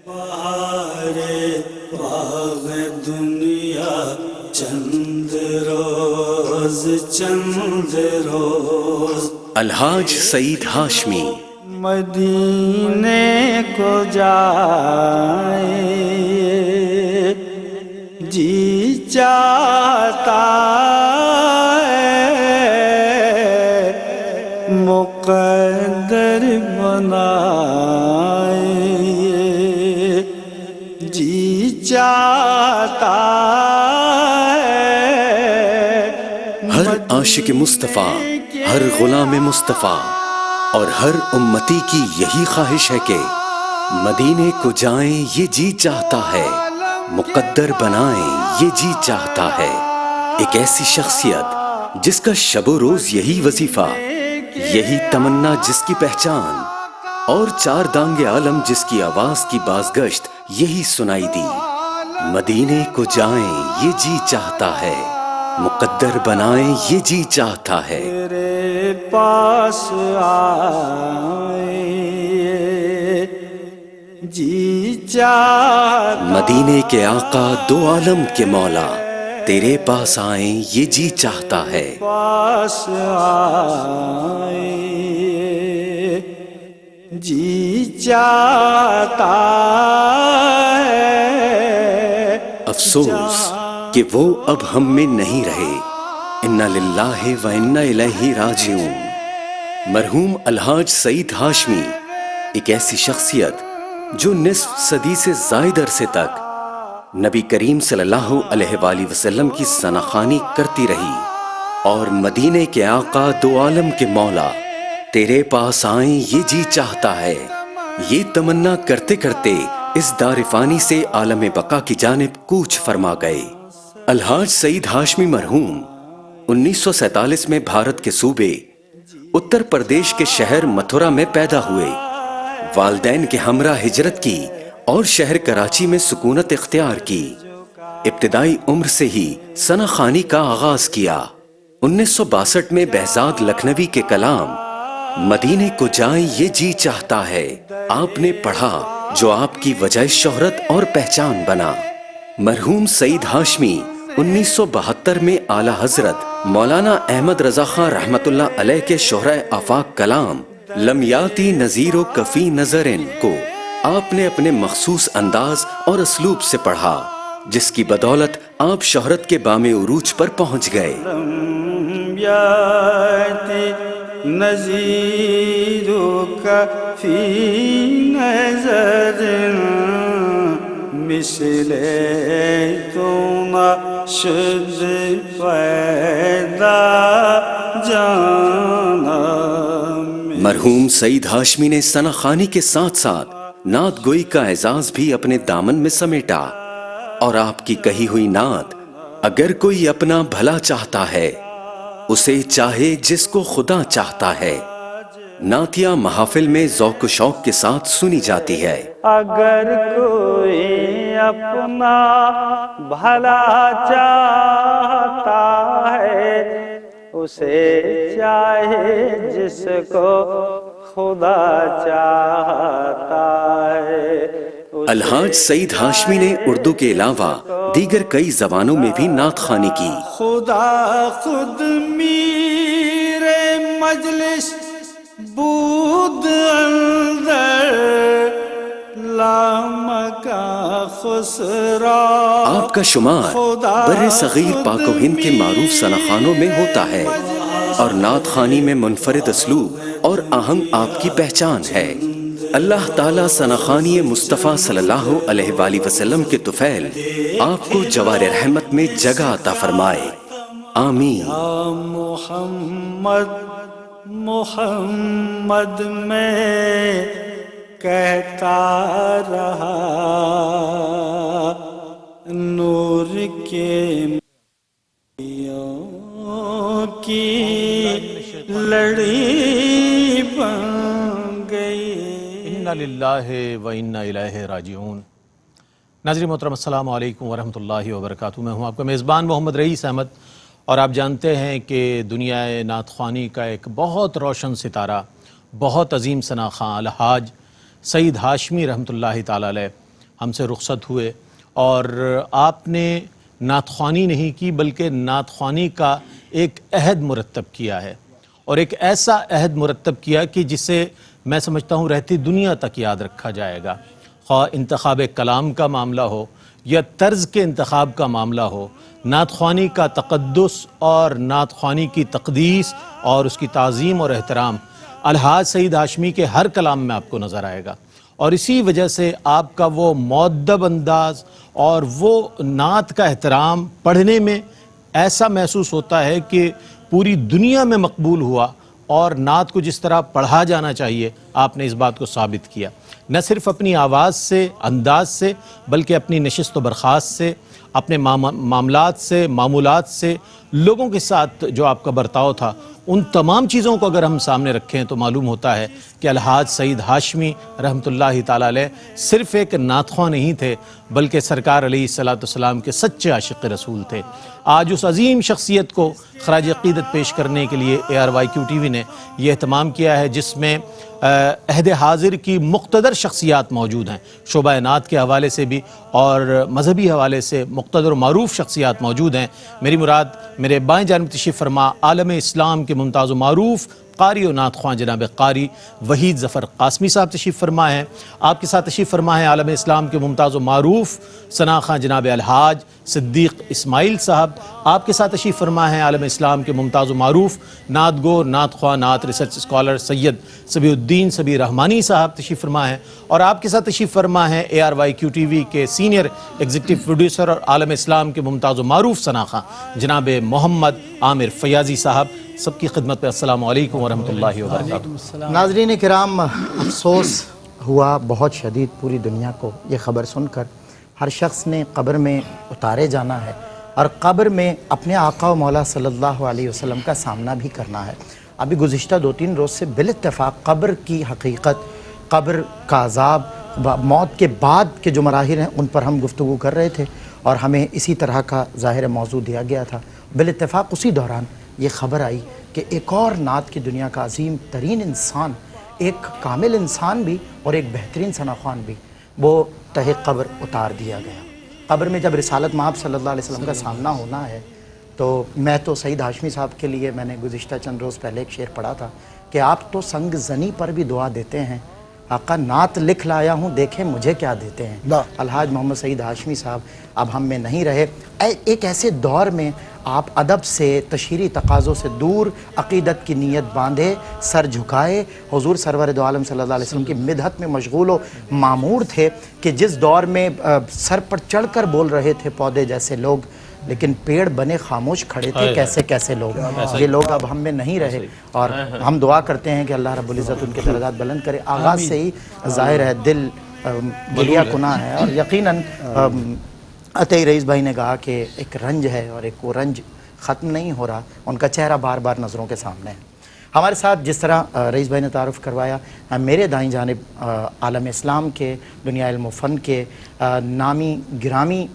بہار باغ دنیا چند روز الحاج سعید ہاشمی مدینے کو جائے جی چاہتا ہے، مقدر بنائے جی چاہتا ہے۔ ہر عاشق مصطفیٰ، ہر غلام مصطفیٰ اور ہر امتی کی یہی خواہش ہے کہ مدینے کو جائیں یہ جی چاہتا ہے، مقدر بنائیں یہ جی چاہتا ہے۔ ایک ایسی شخصیت جس کا شب و روز یہی وظیفہ، یہی تمنا جس کی پہچان، اور چار دانگ عالم جس کی آواز کی بازگشت یہی سنائی دی۔ مدینے کو جائیں یہ جی چاہتا ہے، مقدر بنائیں یہ جی چاہتا ہے۔ تیرے پاس آئے جی چاہتا، مدینے کے آقا دو عالم کے مولا، تیرے پاس آئیں یہ جی چاہتا ہے۔ پاس آئے جی چاہتا ہے۔ افسوس کہ وہ اب ہم میں نہیں رہے، انا للہ و انا الیہ راجعون۔ مرحوم الحاج سعید ہاشمی ایک ایسی شخصیت جو نصف صدی سے زائد عرصے تک نبی کریم صلی اللہ علیہ وآلہ وسلم کی ثناخوانی کرتی رہی، اور مدینے کے آقا دو عالم کے مولا تیرے پاس آئیں یہ جی چاہتا ہے، یہ تمنا کرتے کرتے اس دار فانی سے عالم بقا کی جانب کوچ فرما گئے۔ الحاج سعید ہاشمی مرحوم 1947 میں بھارت کے صوبے اتر پردیش کے شہر متھرا میں پیدا ہوئے۔ والدین کے ہمراہ ہجرت کی اور شہر کراچی میں سکونت اختیار کی۔ ابتدائی عمر سے ہی ثنا خوانی کا آغاز کیا۔ 1962 میں بہزاد لکھنوی کے کلام مدینے کو جائیں یہ جی چاہتا ہے آپ نے پڑھا، جو آپ کی وجہ شہرت اور پہچان بنا۔ مرحوم سعید ہاشمی 1972 میں اعلی حضرت مولانا احمد رضا خان رحمت اللہ علیہ کے شہرۂ آفاق کلام لم یاتی نظیر و کفی نظرن کو آپ نے اپنے مخصوص انداز اور اسلوب سے پڑھا، جس کی بدولت آپ شہرت کے بام عروج پر پہنچ گئے۔ لم یاتی نظیرک فی نظر مثل تو نشد پیدا جانا۔ مرحوم سعید ہاشمی نے ثنا خوانی کے ساتھ ساتھ نعت گوئی کا اعزاز بھی اپنے دامن میں سمیٹا، اور آپ کی کہی ہوئی نعت اگر کوئی اپنا بھلا چاہتا ہے اسے چاہے جس کو خدا چاہتا ہے، نعتیہ محافل میں ذوق و شوق کے ساتھ سنی جاتی ہے۔ اگر کوئی اپنا بھلا چاہتا ہے اسے چاہے جس کو خدا چاہتا ہے۔ الحاج سعید ہاشمی نے اردو کے علاوہ دیگر کئی زبانوں میں بھی نعت خوانی کی۔ خدا خود میرے مجلس بود اندر لامکا خسرا۔ آپ کا شمار بر صغیر پاک و ہند کے معروف ثنا خوانوں میں ہوتا ہے، اور نعت خوانی میں منفرد اسلوب اور آہنگ آپ کی پہچان ہے۔ اللہ تعالیٰ ثنا خوانی مصطفیٰ صلی اللہ علیہ وآلہ وسلم کے طفیل آپ کو جوار رحمت میں جگہ عطا فرمائے، آمین۔ یا محمد محمد میں کہتا رہا نور کے کی لڑی بن گئی۔ انا للہ و انا الیہ راجعون۔ ناظرین محترم السلام علیکم ورحمۃ اللہ وبرکاتہ۔ میں ہوں آپ کا میزبان محمد رئیس احمد، اور آپ جانتے ہیں کہ دنیا نعت خوانی کا ایک بہت روشن ستارہ، بہت عظیم ثنا خواں الحاج سعید ہاشمی رحمۃ اللہ تعالی علیہ ہم سے رخصت ہوئے اور آپ نے نعت خوانی نہیں کی بلکہ نعت خوانی کا ایک عہد مرتب کیا ہے، اور ایک ایسا عہد مرتب کیا کہ جسے میں سمجھتا ہوں رہتی دنیا تک یاد رکھا جائے گا، خواہ انتخاب کلام کا معاملہ ہو یا طرز کے انتخاب کا معاملہ ہو، نعت خوانی کا تقدس اور نعت خوانی کی تقدیس اور اس کی تعظیم اور احترام الحاج سعید ہاشمی کے ہر کلام میں آپ کو نظر آئے گا، اور اسی وجہ سے آپ کا وہ مؤدب انداز اور وہ نعت کا احترام پڑھنے میں ایسا محسوس ہوتا ہے کہ پوری دنیا میں مقبول ہوا، اور نعت کو جس طرح پڑھا جانا چاہیے آپ نے اس بات کو ثابت کیا، نہ صرف اپنی آواز سے، انداز سے، بلکہ اپنی نشست و برخاست سے، اپنے معاملات سے، معمولات سے، لوگوں کے ساتھ جو آپ کا برتاؤ تھا، ان تمام چیزوں کو اگر ہم سامنے رکھیں تو معلوم ہوتا ہے کہ الحاج سعید ہاشمی رحمۃ اللہ تعالیٰ علیہ صرف ایک نعت خواں نہیں تھے بلکہ سرکار علیہ الصلوۃ والسلام کے سچے عاشق رسول تھے۔ آج اس عظیم شخصیت کو خراج عقیدت پیش کرنے کے لیے ARYQ TV نے یہ اہتمام کیا ہے، جس میں عہد حاضر کی مقتدر شخصیات موجود ہیں، شعبہ نعت کے حوالے سے بھی اور مذہبی حوالے سے مقتدر و معروف شخصیات موجود ہیں۔ میری مراد میرے بائیں جانب تشریف فرما عالم اسلام کے ممتاز و معروف قاری و نعت خواں جناب قاری وحید ظفر قاسمی صاحب تشریف فرما ہیں۔ آپ کے ساتھ تشریف فرما ہیں عالم اسلام کے ممتاز و معروف ثنا خواں جناب الحاج صدیق اسماعیل صاحب۔ آپ کے ساتھ تشریف فرما ہیں عالم اسلام کے ممتاز و معروف نعت گو، نعت خواں، نعت ریسرچ اسکالر سید سبیع الدین سبیع رحمانی صاحب تشریف فرما ہیں، اور آپ کے ساتھ تشریف فرما ہیں ARYQ TV کے سینئر ایگزیکٹو پروڈیوسر اور عالم اسلام کے ممتاز و معروف ثنا خواں جناب محمد عامر فیاضی صاحب۔ سب کی خدمت پہ السلام علیکم ورحمۃ اللہ وبرکاتہ۔ ناظرین کرام، افسوس ہوا بہت شدید پوری دنیا کو یہ خبر سن کر۔ ہر شخص نے قبر میں اتارے جانا ہے اور قبر میں اپنے آقا و مولا صلی اللہ علیہ وسلم کا سامنا بھی کرنا ہے۔ ابھی گزشتہ 2-3 روز سے بالاتفاق قبر کی حقیقت، قبر کا عذاب، موت کے بعد کے جو مراحل ہیں ان پر ہم گفتگو کر رہے تھے، اور ہمیں اسی طرح کا ظاہر موضوع دیا گیا تھا۔ بالاتفاق اسی دوران یہ خبر آئی کہ ایک اور نعت کی دنیا کا عظیم ترین انسان، ایک کامل انسان بھی اور ایک بہترین ثنا خوان بھی، وہ تہ قبر اتار دیا گیا۔ قبر میں جب رسالت مآب صلی اللہ علیہ وسلم کا سامنا ہونا ہے تو میں تو سعید ہاشمی صاحب کے لیے میں نے گزشتہ چند روز پہلے ایک شعر پڑھا تھا کہ آپ تو سنگ زنی پر بھی دعا دیتے ہیں، آقا نعت لکھ لایا ہوں دیکھیں مجھے کیا دیتے ہیں۔ الحاج محمد سعید ہاشمی صاحب اب ہم میں نہیں رہے۔ ایک ایسے دور میں آپ ادب سے، تشہیری تقاضوں سے دور، عقیدت کی نیت باندھے، سر جھکائے، حضور سرور دو عالم صلی اللہ علیہ وسلم کی مدحت میں مشغول و معمور تھے کہ جس دور میں سر پر چڑھ کر بول رہے تھے پودے جیسے لوگ، لیکن پیڑ بنے خاموش کھڑے تھے کیسے کیسے لوگ۔ یہ لوگ اب ہم میں نہیں رہے، اور ہم دعا کرتے ہیں کہ اللہ رب العزت ان کے درجات بلند کرے۔ آغاز سے ہی ظاہر ہے دل گریہ کناں ہے، اور یقیناً عطیہ رئیس بھائی نے کہا کہ ایک رنج ہے اور ایک وہ رنج ختم نہیں ہو رہا، ان کا چہرہ بار بار نظروں کے سامنے ہے۔ ہمارے ساتھ جس طرح رئیس بھائی نے تعارف کروایا، میرے دائیں جانب عالم اسلام کے، دنیا علم و فن کے نامی گرامی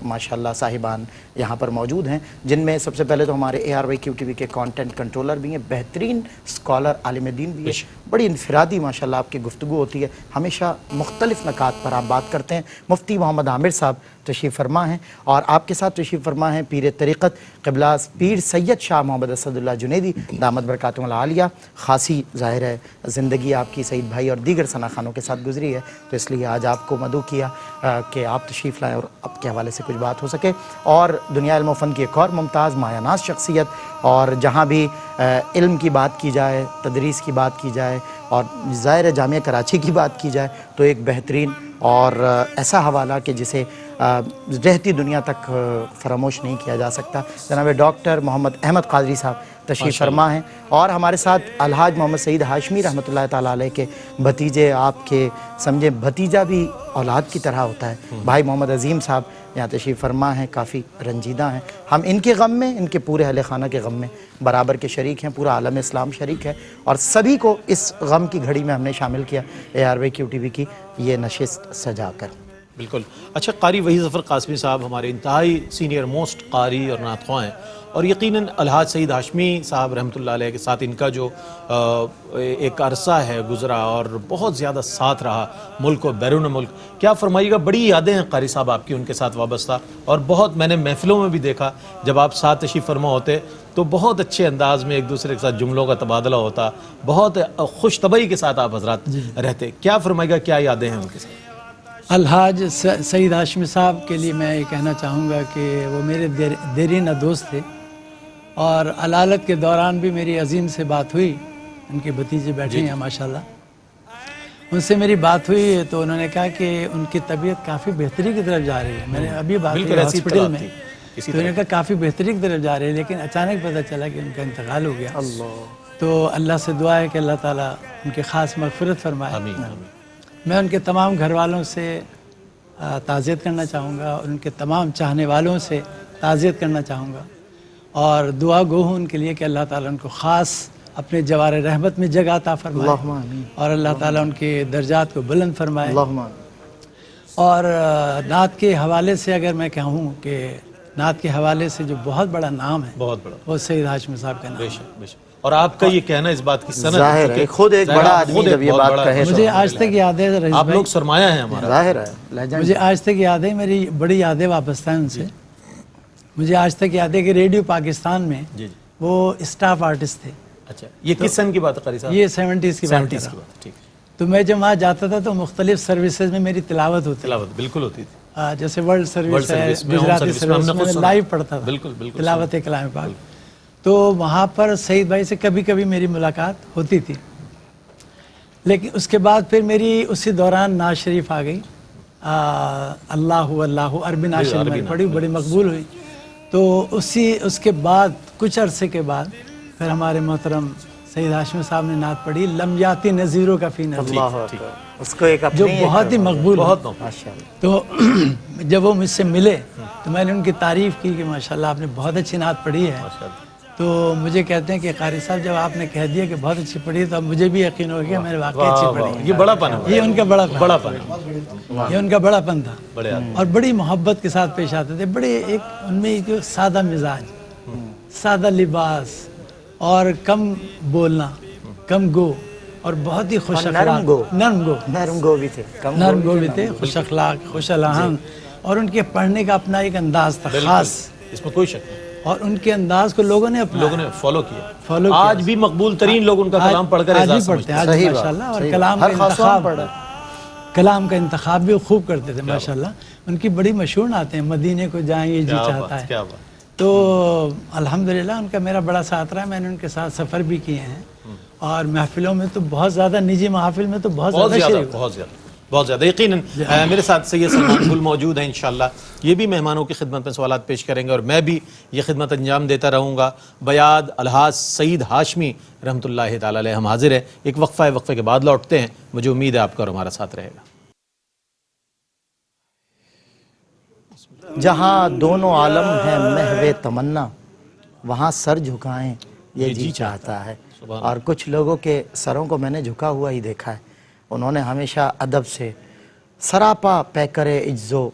ماشاءاللہ صاحبان یہاں پر موجود ہیں، جن میں سب سے پہلے تو ہمارے ARYQ TV کے کانٹینٹ کنٹرولر بھی ہیں، بہترین اسکالر عالم دین بھی ہے، بڑی انفرادی ماشاءاللہ آپ کی گفتگو ہوتی ہے، ہمیشہ مختلف نکات پر آپ بات کرتے ہیں۔ مفتی محمد عامر صاحب تشریف فرما ہیں، اور آپ کے ساتھ تشریف فرما ہیں پیر طریقت قبلہ پیر سید شاہ محمد اسد اللہ جنیدی دامت برکاتہم العالیہ۔ خاصی ظاہر ہے زندگی آپ کی سعید بھائی اور دیگر ثنا خانوں کے ساتھ گزری ہے، تو اس لیے آج آپ کو مدعو کیا کہ آپ تشریف لائیں اور آپ کے حوالے سے کچھ بات ہو سکے۔ اور دنیا علم و فن کی ایک اور ممتاز مایہ ناز شخصیت، اور جہاں بھی علم کی بات کی جائے، تدریس کی بات کی جائے، اور ظاہر جامعہ کراچی کی بات کی جائے، تو ایک بہترین اور ایسا حوالہ کہ جسے رہتی دنیا تک فراموش نہیں کیا جا سکتا، جناب ڈاکٹر محمد احمد قادری صاحب تشریف فرما ہیں، اور ہمارے ساتھ الحاج محمد سعید ہاشمی رحمۃ اللہ تعالیٰ علیہ کے بھتیجے، آپ کے سمجھے بھتیجا بھی اولاد کی طرح ہوتا ہے، بھائی محمد عظیم صاحب یہاں تشریف فرما ہیں، کافی رنجیدہ ہیں۔ ہم ان کے غم میں، ان کے پورے اہل خانہ کے غم میں برابر کے شریک ہیں، پورا عالم اسلام شریک ہے، اور سبھی کو اس غم کی گھڑی میں ہم نے شامل کیا ARYQ TV کی یہ نشست سجا کر۔ بالکل. اچھا قاری وحید ظفر قاسمی صاحب ہمارے انتہائی سینئر موسٹ قاری اور نعت خواں ہیں، اور یقیناً الحاج سعید ہاشمی صاحب رحمۃ اللہ علیہ کے ساتھ ان کا جو ایک عرصہ ہے گزرا اور بہت زیادہ ساتھ رہا ملک و بیرون ملک. کیا فرمائیے گا، بڑی یادیں ہیں قاری صاحب آپ کی ان کے ساتھ وابستہ، اور بہت میں نے محفلوں میں بھی دیکھا جب آپ ساتھ تشریف فرما ہوتے تو بہت اچھے انداز میں ایک دوسرے کے ساتھ جملوں کا تبادلہ ہوتا، بہت خوش طبعی کے ساتھ آپ حضرات رہتے. کیا فرمائیے گا، کیا یادیں ہیں ان کے ساتھ؟ الحاج سعید ہاشمی صاحب کے لیے میں یہ کہنا چاہوں گا کہ وہ میرے دیرینہ دوست تھے، اور علالت کے دوران بھی میری عظیم سے بات ہوئی. ان کے بھتیجے بیٹھے ہیں ماشاءاللہ، ان سے میری بات ہوئی تو انہوں نے کہا کہ ان کی طبیعت کافی بہتری کی طرف جا رہی ہے. میں نے ابھی بات کی ہاسپٹل میں، تو انہوں نے کہا کافی بہتری کی طرف جا رہی ہے، لیکن اچانک پتہ چلا کہ ان کا انتقال ہو گیا. تو اللہ سے دعا ہے کہ اللہ تعالیٰ ان کی خاص مغفرت فرمائے. میں ان کے تمام گھر والوں سے تعزیت کرنا چاہوں گا، اور ان کے تمام چاہنے والوں سے تعزیت کرنا چاہوں گا، اور دعا گو ہوں ان کے لیے کہ اللہ تعالیٰ ان کو خاص اپنے جوار رحمت میں جگہ عطا فرمائے، اور اللہ تعالیٰ ان کے درجات کو بلند فرمائے. اور نعت کے حوالے سے اگر میں کہوں کہ نعت کے حوالے سے جو بہت بڑا نام ہے، بہت بڑا، وہ سید ہاشمی صاحب کا نام ہے. اور آپ کا یہ کہنا اس بات کی سند ظاہر ہے، خود ایک بڑا آدمی جب یہ بات کہے تو مجھے آج تک یاد ہے رئیس آپ بھائی، لوگ سرمایہ ہیں ہمارا. ظاہر ہے، مجھے آج تک یاد ہے، میری بڑی یادیں وابستہ ہیں ان سے. مجھے آج تک یاد ہے کہ ریڈیو پاکستان میں وہ اسٹاف آرٹسٹ تھے. اچھا، یہ کس سن کی بات ہے قاری صاحب؟ یہ 70s کی بات ہے. ٹھیک. تو میں جب وہاں جاتا تھا تو مختلف سروسز میں میری تلاوت ہوتی، تلاوت بالکل ہوتی تھی، جیسے ورلڈ سروس ہے، گجراتی سروس میں لائیو پڑھتا تھا بالکل بالکل تلاوت کلام پاک. تو وہاں پر سعید بھائی سے کبھی کبھی میری ملاقات ہوتی تھی، لیکن اس کے بعد پھر میری اسی دوران ناز شریف آ گئی، اللہ اللہ عربی ناز شریف میں پڑھی، بڑی مقبول ہوئی. تو اس کے بعد کچھ عرصے کے بعد پھر ہمارے محترم سعید ہاشمی صاحب نے نعت پڑھی لمیاتی نذیروں کا فی نظیر، اس کو ایک جو بہت ہی مقبول ہے. تو جب وہ مجھ سے ملے تو میں نے ان کی تعریف کی کہ ماشاءاللہ آپ نے بہت اچھی نعت پڑھی ہے. تو مجھے کہتے ہیں کہ قاری صاحب جب آپ نے کہہ دیا کہ بہت اچھی پڑھی تو اب مجھے بھی یقین ہو گیا میں نے واقعی اچھی پڑھی. یہ بڑا پن ہے، یہ ان کا بڑا پن، یہ ان کا بڑا پن تھا، اور بڑی محبت کے ساتھ پیش آتے تھے. بڑے ایک ان میں ایک سادہ مزاج، سادہ لباس، اور کم بولنا، کم گو، اور بہت ہی خوش اخلاق، نرم گو بھی تھے، نرم گو بھی تھے، خوش اخلاق، خوش الہام. اور ان کے پڑھنے کا اپنا ایک انداز تھا خاص، اس میں کوئی شک نہیں. اور ان کے انداز کو لوگوں نے فالو کیا. آج بھی مقبول ترین لوگ ان کا کلام پڑھ کر آج بھی پڑھتے ہیں، آج بھی ماشاءاللہ. اور کلام کا انتخاب بھی خوب کرتے تھے ماشاءاللہ. ان کی بڑی مشہور نعتیں ہیں، مدینے کو جائیں یہ جی چاہتا ہے. تو الحمدللہ ان کا میرا بڑا ساتھ رہا ہے. میں نے ان کے ساتھ سفر بھی کیے ہیں، اور محفلوں میں تو بہت زیادہ، نجی محافل میں تو بہت زیادہ بہت زیادہ یقیناً. میرے ساتھ سید سلمان گل موجود ہیں انشاءاللہ، یہ بھی مہمانوں کی خدمت میں سوالات پیش کریں گے، اور میں بھی یہ خدمت انجام دیتا رہوں گا. بیاد الحاج سعید ہاشمی رحمۃ اللہ تعالی علیہ ہم حاضر ہیں. ایک وقفہ ہے، وقفے کے بعد لوٹتے ہیں. مجھے امید ہے آپ کا اور ہمارا ساتھ رہے گا. جہاں دونوں عالم ہیں محو تمنا، وہاں سر جھکائیں یہ جی چاہتا ہے. اور کچھ لوگوں کے سروں کو میں نے جھکا ہوا ہی دیکھا ہے. انہوں نے ہمیشہ ادب سے سراپا پیکر اجزو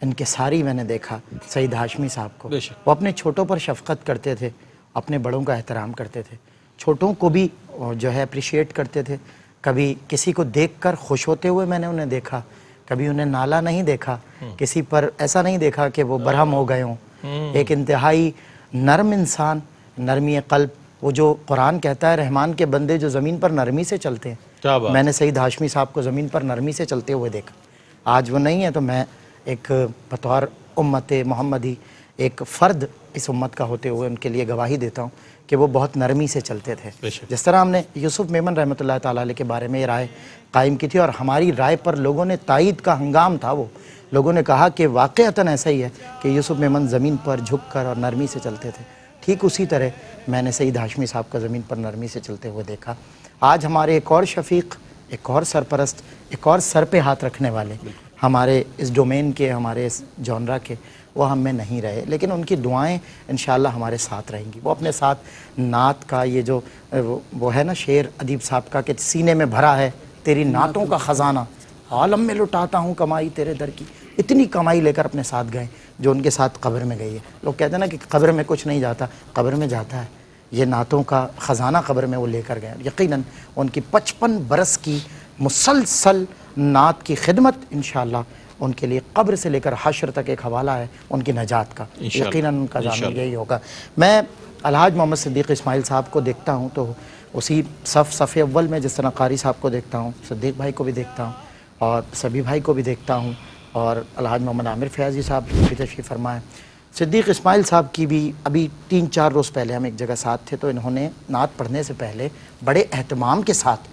انکساری میں نے دیکھا سعید ہاشمی صاحب کو. وہ اپنے چھوٹوں پر شفقت کرتے تھے، اپنے بڑوں کا احترام کرتے تھے، چھوٹوں کو بھی جو ہے اپریشیٹ کرتے تھے. کبھی کسی کو دیکھ کر خوش ہوتے ہوئے میں نے انہیں دیکھا، کبھی انہیں نالا نہیں دیکھا، کسی پر ایسا نہیں دیکھا کہ وہ برہم ہو گئے ہوں. ایک انتہائی نرم انسان، نرمی قلب. وہ جو قرآن کہتا ہے رحمان کے بندے جو زمین پر نرمی سے چلتے ہیں، میں نے سعید ہاشمی صاحب کو زمین پر نرمی سے چلتے ہوئے دیکھا. آج وہ نہیں ہے تو میں ایک بطور امت محمدی ایک فرد اس امت کا ہوتے ہوئے ان کے لیے گواہی دیتا ہوں کہ وہ بہت نرمی سے چلتے تھے. جس طرح ہم نے یوسف میمن رحمۃ اللہ تعالیٰ علیہ کے بارے میں یہ رائے قائم کی تھی، اور ہماری رائے پر لوگوں نے تائید کا ہنگام تھا. وہ لوگوں نے کہا کہ واقعتاً ایسا ہی ہے کہ یوسف میمن زمین پر جھک کر اور نرمی سے چلتے تھے. ٹھیک اسی طرح میں نے سعید ہاشمی صاحب کا زمین پر نرمی سے چلتے ہوئے دیکھا. آج ہمارے ایک اور شفیق، ایک اور سرپرست، ایک اور سر پہ ہاتھ رکھنے والے ہمارے اس ڈومین کے، ہمارے اس جانرا کے، وہ ہم میں نہیں رہے، لیکن ان کی دعائیں انشاءاللہ ہمارے ساتھ رہیں گی. وہ اپنے ساتھ نعت کا یہ جو وہ ہے نا شعر ادیب صاحب کا کہ سینے میں بھرا ہے تیری نعتوں کا خزانہ، عالم میں لٹاتا ہوں کمائی تیرے در کی، اتنی کمائی لے کر اپنے ساتھ گئے جو ان کے ساتھ قبر میں گئی ہے. لوگ کہتے ہیں نا کہ قبر میں کچھ نہیں جاتا، قبر میں جاتا ہے. یہ نعتوں کا خزانہ قبر میں وہ لے کر گئے. یقیناً ان کی 55 برس کی مسلسل نعت کی خدمت انشاءاللہ ان کے لیے قبر سے لے کر حشر تک ایک حوالہ ہے ان کی نجات کا. یقیناً ان کا ضامن یہی ہوگا. میں الحاج محمد صدیق اسماعیل صاحب کو دیکھتا ہوں تو اسی صف اول میں جس طرح قاری صاحب کو دیکھتا ہوں، صدیق بھائی کو بھی دیکھتا ہوں اور سبی بھائی کو بھی دیکھتا ہوں اور الحاج محمد عامر فیاضی صاحب بھی تشریف فرمائے. صدیق اسماعیل صاحب کی بھی ابھی 3-4 روز پہلے ہم ایک جگہ ساتھ تھے تو انہوں نے نعت پڑھنے سے پہلے بڑے اہتمام کے ساتھ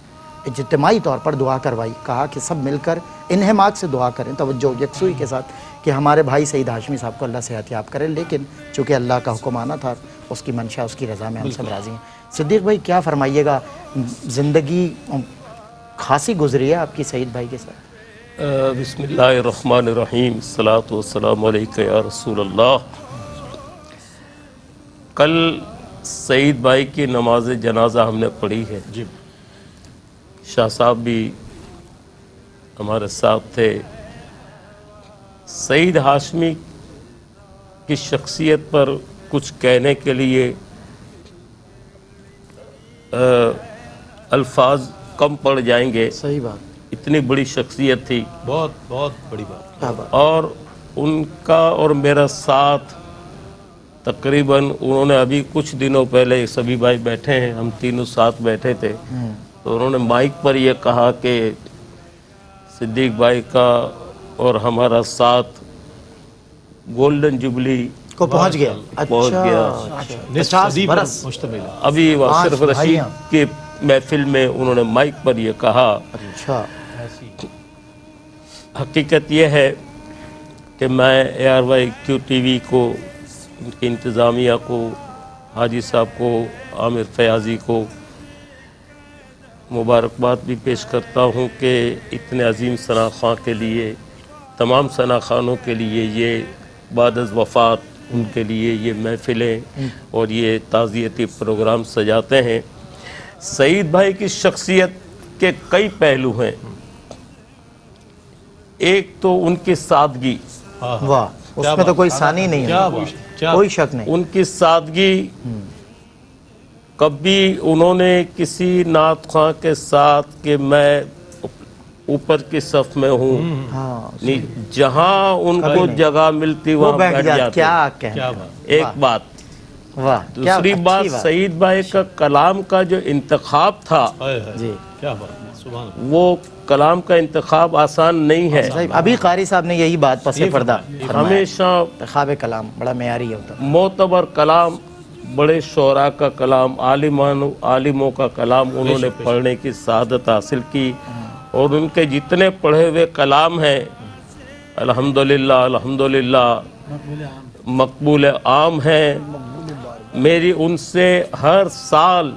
اجتماعی طور پر دعا کروائی. کہا کہ سب مل کر انہماک سے دعا کریں، توجہ یکسوئی کے ساتھ، کہ ہمارے بھائی سعید ہاشمی صاحب کو اللہ صحت یاب کرے. لیکن چونکہ اللہ کا حکم آنا تھا، اس کی منشا، اس کی رضا میں ہم سب راضی ہیں. صدیق بھائی کیا فرمائیے گا، زندگی خاصی گزری ہے آپ کی سعید بھائی کے ساتھ؟ بسم اللہ الرحمن الرحیم، الصلاۃ والسلام علیک یا رسول اللہ. کل سعید بھائی کی نماز جنازہ ہم نے پڑھی ہے. جی شاہ صاحب بھی ہمارے ساتھ تھے. سعید ہاشمی کی شخصیت پر کچھ کہنے کے لیے الفاظ کم پڑ جائیں گے. صحیح بات، اتنی بڑی شخصیت تھی بہت بہت بڑی بات. کیا بات. اور ان کا اور میرا ساتھ تقریباً انہوں نے ابھی کچھ دنوں پہلے سبھی بھائی بیٹھے ہیں، ہم تینوں ساتھ بیٹھے تھے تو انہوں نے مائک پر یہ کہا کہ صدیق بھائی کا اور ہمارا ساتھ گولڈن جوبلی کو پہنچ گیا. پہنچ گیا. نصف صدی پر مشتمل ہے. ابھی واصف رشید بھائیاں. کے محفل میں انہوں نے مائک پر یہ کہا. اچھا، حقیقت یہ ہے کہ میں ARYQ-TV کو، ان کی انتظامیہ کو، حاجی صاحب کو، عامر فیاضی کو مبارکباد بھی پیش کرتا ہوں کہ اتنے عظیم ثنا خواں کے لیے، تمام ثنا خوانوں کے لیے یہ بعد از وفات ان کے لیے یہ محفلیں اور یہ تعزیتی پروگرام سجاتے ہیں. سعید بھائی کی شخصیت کے کئی پہلو ہیں. ایک تو ان کی سادگی، واہ، اس میں تو کوئی ثانی نہیں ہے، کوئی شک نہیں. ان کی سادگی. کبھی انہوں نے کسی نعت خواں کے ساتھ کہ میں اوپر کی صف میں ہوں، جہاں ان کو جگہ ملتی وہاں بیٹھ جاتے. کیا کہہ، ایک بات. واہ. دوسری بات، سعید بھائی کا کلام کا جو انتخاب تھا، جی کیا بات، سبحان اللہ. وہ کلام کا انتخاب آسان نہیں ہے. ابھی قاری صاحب نے یہی بات پس پردہ فرمایا، ہمیشہ انتخاب کلام بڑا معیاری ہوتا ہے. معتبر کلام، بڑے شعراء کا کلام، عالموں کا کلام انہوں نے پڑھنے کی سعادت حاصل کی. اور ان کے جتنے پڑھے ہوئے کلام ہیں الحمدللہ الحمدللہ مقبول عام ہیں. میری ان سے ہر سال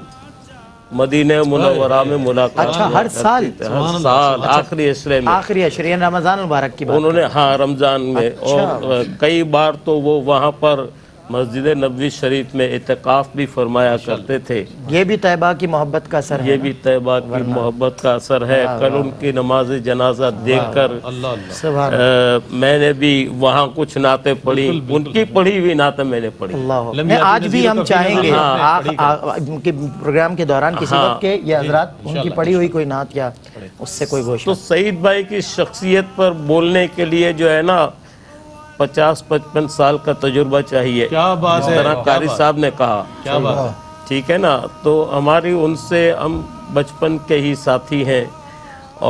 مدینہ منورہ میں ملاقات. اچھا، ہر سال؟ ہر سال آخری عشرے میں، آخری عشرے رمضان المبارک کی بات انہوں نے، ہاں رمضان میں. اور کئی بار تو وہ وہاں پر مسجد نبوی شریف میں اعتکاف بھی فرمایا کرتے تھے. یہ بھی طیبہ کی محبت کا اثر ہے. یہ بھی طیبہ کی محبت کا اثر ہے. کل ان کی نماز جنازہ دیکھ کر سبحان میں نے بھی وہاں کچھ نعتیں پڑھی، ان کی پڑھی ہوئی نعتیں میں نے پڑھی. اللہ. آج بھی ہم چاہیں گے ان کے پروگرام کے دوران کسی وقت کے یہ حضرات ان کی پڑھی ہوئی کوئی نعت یا اس سے کوئی گوشت. تو سعید بھائی کی شخصیت پر بولنے کے لیے جو ہے نا 50-55 سال کا تجربہ چاہیے. کیا بات ہے، جس طرح قاری صاحب نے کہا. کیا بات ہے. ٹھیک ہے نا. تو ہماری ان سے، ہم بچپن کے ہی ساتھی ہیں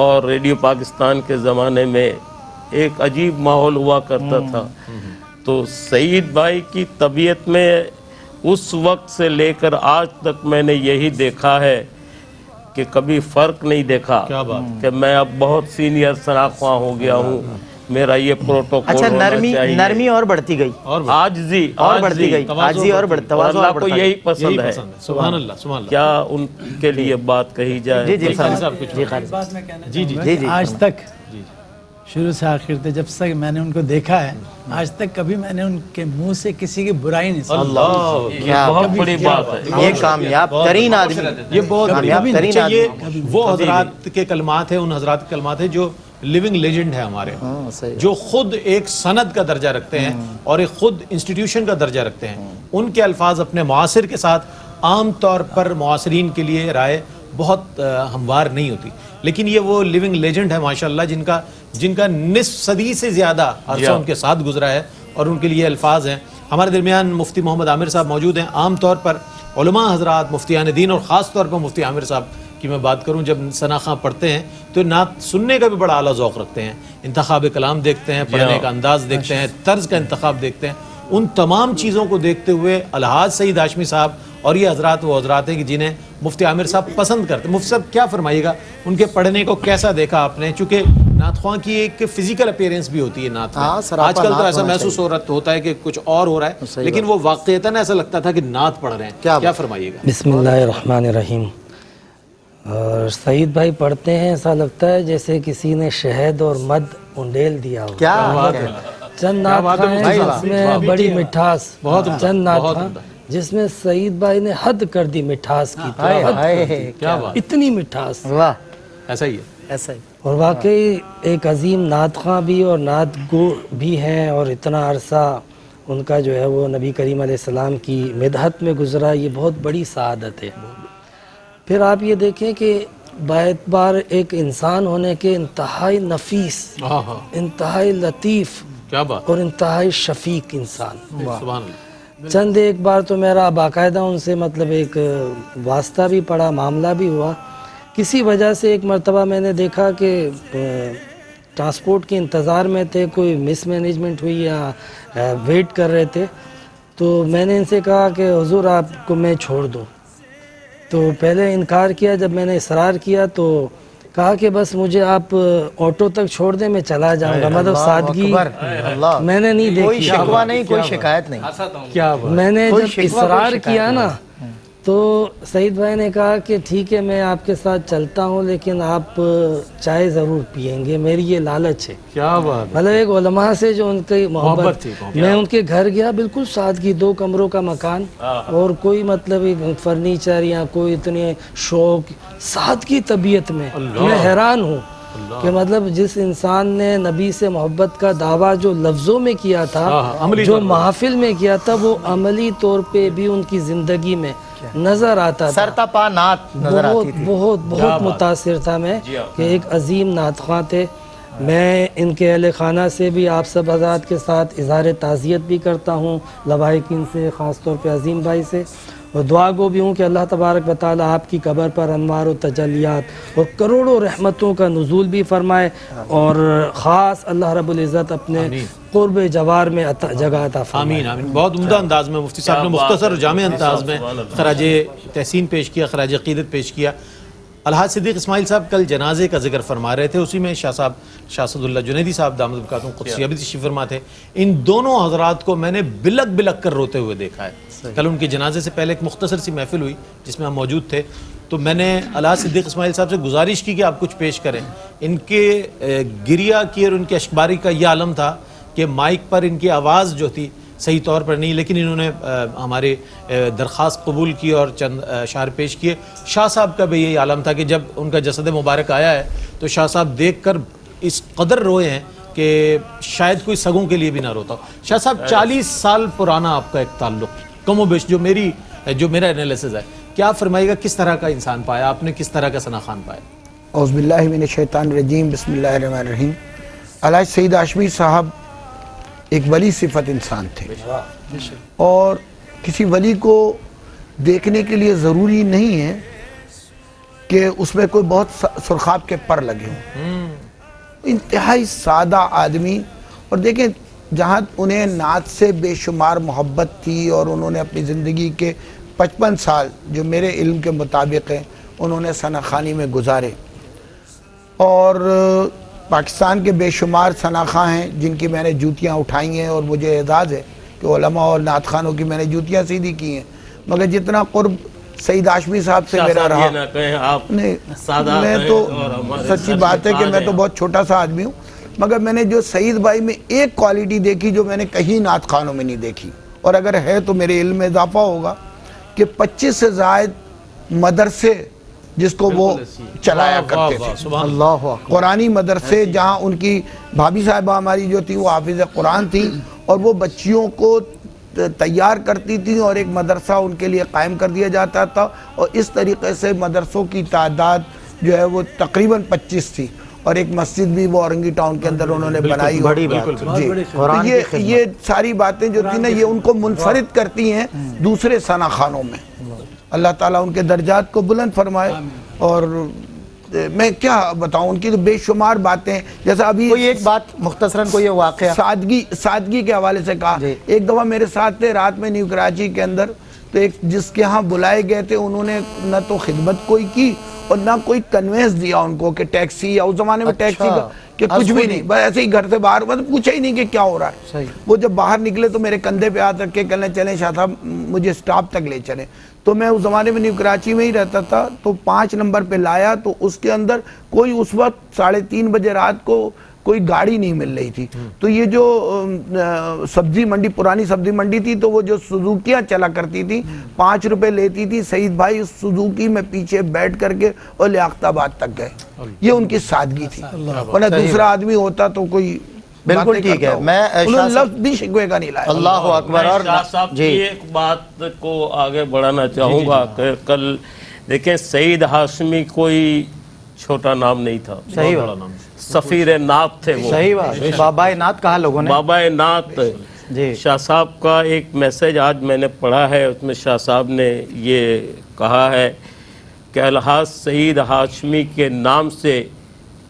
اور ریڈیو پاکستان کے زمانے میں ایک عجیب ماحول ہوا کرتا تھا. تو سعید بھائی کی طبیعت میں اس وقت سے لے کر آج تک میں نے یہی دیکھا ہے کہ کبھی فرق نہیں دیکھا کہ میں اب بہت سینئر ثنا خواں ہو گیا ہوں، میرا یہ پروٹوکول. اچھا، ہونا چاہیے. نرمی اور بڑھتی گئی، عاجزی اور بڑھتی گئی، عاجزی اور تواضع اللہ کو یہی پسند ہے. سبحان اللہ، سبحان اللہ. کیا ان کے لیے بات کہی جائے. جی جی بات میں کہنا چاہوں گا، آج تک شروع سے آخر تک جب تک میں نے ان کو دیکھا ہے، آج تک کبھی میں نے ان کے منہ سے کسی کی برائی نہیں سنی. اللہ، یہ بہت بڑی بات ہے. یہ کامیاب ترین آدمی، یہ بہت کامیاب ترین یہ آدمی. وہ حضرات کے کلمات ہیں، ان حضرات کے کلمات ہیں جو لیونگ لیجنڈ ہے ہمارے، جو خود ایک سند کا درجہ رکھتے ہیں اور ایک خود انسٹیٹیوشن کا درجہ رکھتے ہیں. ان کے الفاظ اپنے معاصر کے ساتھ عام طور پر معاصرین کے لیے رائے بہت ہموار نہیں ہوتی، لیکن یہ وہ لیونگ لیجنڈ ہے ماشاءاللہ جن کا نصف صدی سے زیادہ عرصہ ان کے ساتھ گزرا ہے، اور ان کے لیے الفاظ ہیں. ہمارے درمیان مفتی محمد عامر صاحب موجود ہیں. عام طور پر علماء حضرات، مفتیان دین، اور خاص طور پر مفتی عامر صاحب کی میں بات کروں، جب ثنا خواں پڑھتے ہیں تو نعت سننے کا بھی بڑا اعلیٰ ذوق رکھتے ہیں. انتخاب کلام دیکھتے ہیں، پڑھنے کا انداز دیکھتے ہیں، طرز کا انتخاب دیکھتے ہیں. ان تمام چیزوں کو دیکھتے ہوئے الحاج سعید ہاشمی صاحب اور یہ حضرات وہ حضرات ہیں کہ جنہیں مفتی عامر صاحب پسند کرتے ہیں. مفتی صاحب کیا فرمائیے گا، ان کے پڑھنے کو کیسا دیکھا آپ نے؟ چونکہ نعت خواں کی ایک فزیکل اپیرنس بھی ہوتی ہے نعت میں. آج کل تو ایسا محسوس ہوتا ہے کہ کچھ اور ہو رہا ہے، لیکن وہ واقعتاً ایسا لگتا تھا کہ نعت پڑھ رہے ہیں. کیا فرمائیے گا؟ بسم اللہ الرحمن الرحیم. اور سعید بھائی پڑھتے ہیں ایسا لگتا ہے جیسے کسی نے شہد اور مد انڈیل دیا ہو. کیا چند نعت ہیں جس میں بڑی مٹھاس، چند نعت جس میں سعید بھائی نے حد کر دی مٹھاس کی. کیا بات، اتنی مٹھاس. واہ، ایسا ہی ہے. ایسا ہی. اور واقعی ایک عظیم نعت خواں بھی اور نعت گو بھی ہیں، اور اتنا عرصہ ان کا جو ہے وہ نبی کریم علیہ السلام کی مدحت میں گزرا، یہ بہت بڑی سعادت ہے. پھر آپ یہ دیکھیں کہ باعتبار ایک انسان ہونے کے انتہائی نفیس، انتہائی لطیف، کیا بات، اور انتہائی شفیق انسان. سبحان اللہ. چند ایک بار تو میرا باقاعدہ ان سے مطلب ایک واسطہ بھی پڑا، معاملہ بھی ہوا. کسی وجہ سے ایک مرتبہ میں نے دیکھا کہ ٹرانسپورٹ کے انتظار میں تھے، کوئی مس مینجمنٹ ہوئی یا ویٹ کر رہے تھے، تو میں نے ان سے کہا کہ حضور آپ کو میں چھوڑ دوں. تو پہلے انکار کیا، جب میں نے اصرار کیا تو کہا کہ بس مجھے آپ آٹو تک چھوڑ دیں، میں چلا جاؤں گا. مطلب سادگی میں نے نہیں دیکھی. کوئی شکوہ نہیں، کوئی شکایت نہیں. کیا میں نے جب اصرار کیا نا تو سعید بھائی نے کہا کہ ٹھیک ہے میں آپ کے ساتھ چلتا ہوں، لیکن آپ چائے ضرور پئیں گے، میری یہ لالچ ہے. کیا بات، مطلب ایک علماء سے جو ان کی محبت تھی. میں ان کے گھر گیا، بالکل سادگی، 2 کمروں کا مکان، اور کوئی مطلب فرنیچر یا کوئی اتنے شوق، سادگی طبیعت میں. میں حیران ہوں کہ مطلب جس انسان نے نبی سے محبت کا دعویٰ جو لفظوں میں کیا تھا، جو محافل میں کیا تھا، وہ عملی طور پہ بھی ان کی زندگی میں نظر آتا تھا. سرتا پا نعت نظر آتی تھی. بہت متاثر تھا میں کہ ایک عظیم نعت خواں تھے. میں ان کے اہل خانہ سے بھی آپ سب حضرات کے ساتھ اظہار تعزیت بھی کرتا ہوں، لواحقین سے، خاص طور پہ عظیم بھائی سے، اور دعا گو بھی ہوں کہ اللہ تبارک و تعالیٰ آپ کی قبر پر انوار و تجلیات اور کروڑوں رحمتوں کا نزول بھی فرمائے، اور خاص اللہ رب العزت اپنے قرب جوار میں جگہ عطا فرمائے. آمین آمین. بہت عمدہ انداز میں مفتی صاحب نے مختصر اور جامع انداز میں خراج تحسین پیش کیا، خراج عقیدت پیش کیا. الحاج صدیق اسماعیل صاحب کل جنازے کا ذکر فرما رہے تھے، اسی میں شاہ صاحب شاہ اسد اللہ جنیدی صاحب دامت برکاتہم قدسیہ بھی تشریف فرما تھے. ان دونوں حضرات کو میں نے بلک بلک کر روتے ہوئے دیکھا ہے. کل ان کے جنازے سے پہلے ایک مختصر سی محفل ہوئی جس میں ہم موجود تھے، تو میں نے الحاج صدیق اسماعیل صاحب سے گزارش کی کہ آپ کچھ پیش کریں. ان کے گریہ کی اور ان کے اشکباری کا یہ عالم تھا کہ مائک پر ان کی آواز جو تھی صحیح طور پر نہیں، لیکن انہوں نے ہمارے درخواست قبول کی اور چند اشعار پیش کیے. شاہ صاحب کا بھی یہی عالم تھا کہ جب ان کا جسد مبارک آیا ہے تو شاہ صاحب دیکھ کر اس قدر روئے ہیں کہ شاید کوئی سگوں کے لیے بھی نہ روتا. شاہ صاحب 40 سال پرانا آپ کا ایک تعلق، کم و بیش جو میرا انالیسز ہے، کیا فرمائیے گا کس طرح کا انسان پایا آپ نے، کس طرح کا ثنا خان پایا؟ اعوذ باللہ من الشیطان الرجیم، بسم اللہ الرحمن الرحیم. الحاج سعید ہاشمی صاحب ایک ولی صفت انسان تھے، اور کسی ولی کو دیکھنے کے لیے ضروری نہیں ہے کہ اس میں کوئی بہت سرخاب کے پر لگے ہوں. انتہائی سادہ آدمی، اور دیکھیں جہاں انہیں نعت سے بے شمار محبت تھی، اور انہوں نے اپنی زندگی کے 55 سال جو میرے علم کے مطابق ہیں انہوں نے ثنا خوانی میں گزارے. اور پاکستان کے بے شمار ثنا خواں ہیں جن کی میں نے جوتیاں اٹھائی ہیں، اور مجھے اعزاز ہے کہ علماء اور نعت خوانوں کی میں نے جوتیاں سیدھی کی ہیں. مگر جتنا قرب سعید ہاشمی صاحب سے میرا رہا، نہیں میں تو سچی بات ہے کہ میں تو بہت چھوٹا سا آدمی ہوں، مگر میں نے جو سعید بھائی میں ایک کوالٹی دیکھی جو میں نے کہیں نعت خوانوں میں نہیں دیکھی، اور اگر ہے تو میرے علم میں اضافہ ہوگا، کہ 25 سے زائد مدرسے جس کو وہ چلایا کرتے تھے. اللہ اکبر. قرآنی مدرسے جہاں ان کی بھابھی صاحبہ ہماری جو تھی وہ حافظ قرآن تھی اور وہ بچیوں کو تیار کرتی تھی اور ایک مدرسہ ان کے لیے قائم کر دیا جاتا تھا اور اس طریقے سے مدرسوں کی تعداد جو ہے وہ تقریباً 25 تھی اور ایک مسجد بھی وہ اورنگی ٹاؤن کے اندر انہوں نے بنائی. بڑی بات. جی قرآن کی خدمت. یہ ساری باتیں جو تھی نا یہ ان کو منفرد کرتی ہیں دوسرے ثنا خانوں میں. اللہ تعالیٰ ان کے درجات کو بلند فرمائے. اور میں کیا بتاؤں ان کی تو بے شمار باتیں, جیسا ابھی کوئی ایک بات مختصراً کوئی واقعہ سادگی کے حوالے سے کہا. ایک دفعہ میرے ساتھ تھے رات میں نیو کراچی کے اندر, تو ایک جس کے ہاں بلائے گئے تھے انہوں نے نہ تو خدمت کوئی کی اور نہ کوئی کنوینس دیا ان کو کہ ٹیکسی, یا اس زمانے میں ٹیکسی کا کہ کچھ بھی نہیں, بس ایسے ہی گھر سے باہر مطلب پوچھا ہی نہیں کہ کیا ہو رہا ہے. وہ جب باہر نکلے تو میرے کندھے پہ ہاتھ رکھ کے کہنے چلیں شاہ صاحب مجھے اسٹاپ تک لے چلیں. تو میں اس زمانے میں نیو کراچی میں ہی رہتا تھا, تو 5 نمبر پہ لایا تو اس کے اندر کوئی اس وقت 3:30 بجے رات کو کوئی گاڑی نہیں مل رہی تھی. تو یہ جو سبزی منڈی, پرانی سبزی منڈی تھی, تو وہ جو سوزوکیاں چلا کرتی تھی 5 روپے لیتی تھی. سعید بھائی اس سوزوکی میں پیچھے بیٹھ کر کے اور لیاقت آباد تک گئے. یہ ان کی سادگی تھی, ورنہ دوسرا آدمی ہوتا تو کوئی بالکل ٹھیک ہے. میں انہوں نے لفظ بھی شکوے کا نہیں لایا. اللہ اکبر. اور شاہ صاحب کی ایک بات کو آگے بڑھانا چاہوں گا کہ کل دیکھیں سعید ہاشمی کوئی چھوٹا نام نہیں تھا, صحیح بات, سفیر نعت تھے وہ, صحیح بات, بابا نعت کہا لوگوں نے. بابا نعت. شاہ صاحب کا ایک میسج آج میں نے پڑھا ہے, اس میں شاہ صاحب نے یہ کہا ہے کہ الحاج سعید ہاشمی کے نام سے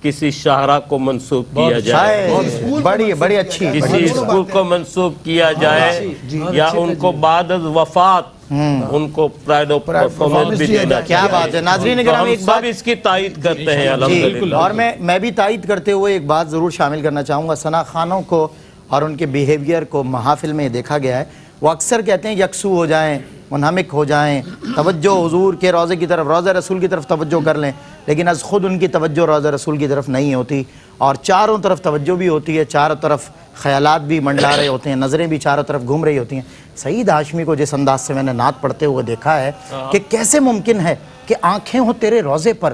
کسی شاہراہ کو منسوب کیا جائے, بڑی اچھی, کسی اسکول کو منسوب کیا جائے, یا ان کو بعد از وفات ان کو پرائڈ آف پرفارمنس بھی دینا چاہیے. کیا بات ہے. ناظرین کرام ایک بات سب اس کی تائید کرتے ہیں الحمدللہ. اور میں بھی تائید کرتے ہوئے ایک بات ضرور شامل کرنا چاہوں گا. ثنا خانوں کو اور ان کے بیہیویئر کو محافل میں دیکھا گیا ہے, وہ اکثر کہتے ہیں یکسو ہو جائیں, منہمک ہو جائیں, توجہ حضور کے روضے کی طرف, روضہ رسول کی طرف توجہ کر لیں, لیکن از خود ان کی توجہ روضہ رسول کی طرف نہیں ہوتی اور چاروں طرف توجہ بھی ہوتی ہے, چاروں طرف خیالات بھی منڈلا رہے ہوتے ہیں, نظریں بھی چاروں طرف گھوم رہی ہوتی ہیں. سعید ہاشمی کو جس انداز سے میں نے نعت پڑھتے ہوئے دیکھا ہے کہ کیسے ممکن ہے کہ آنکھیں ہوں تیرے روضے پر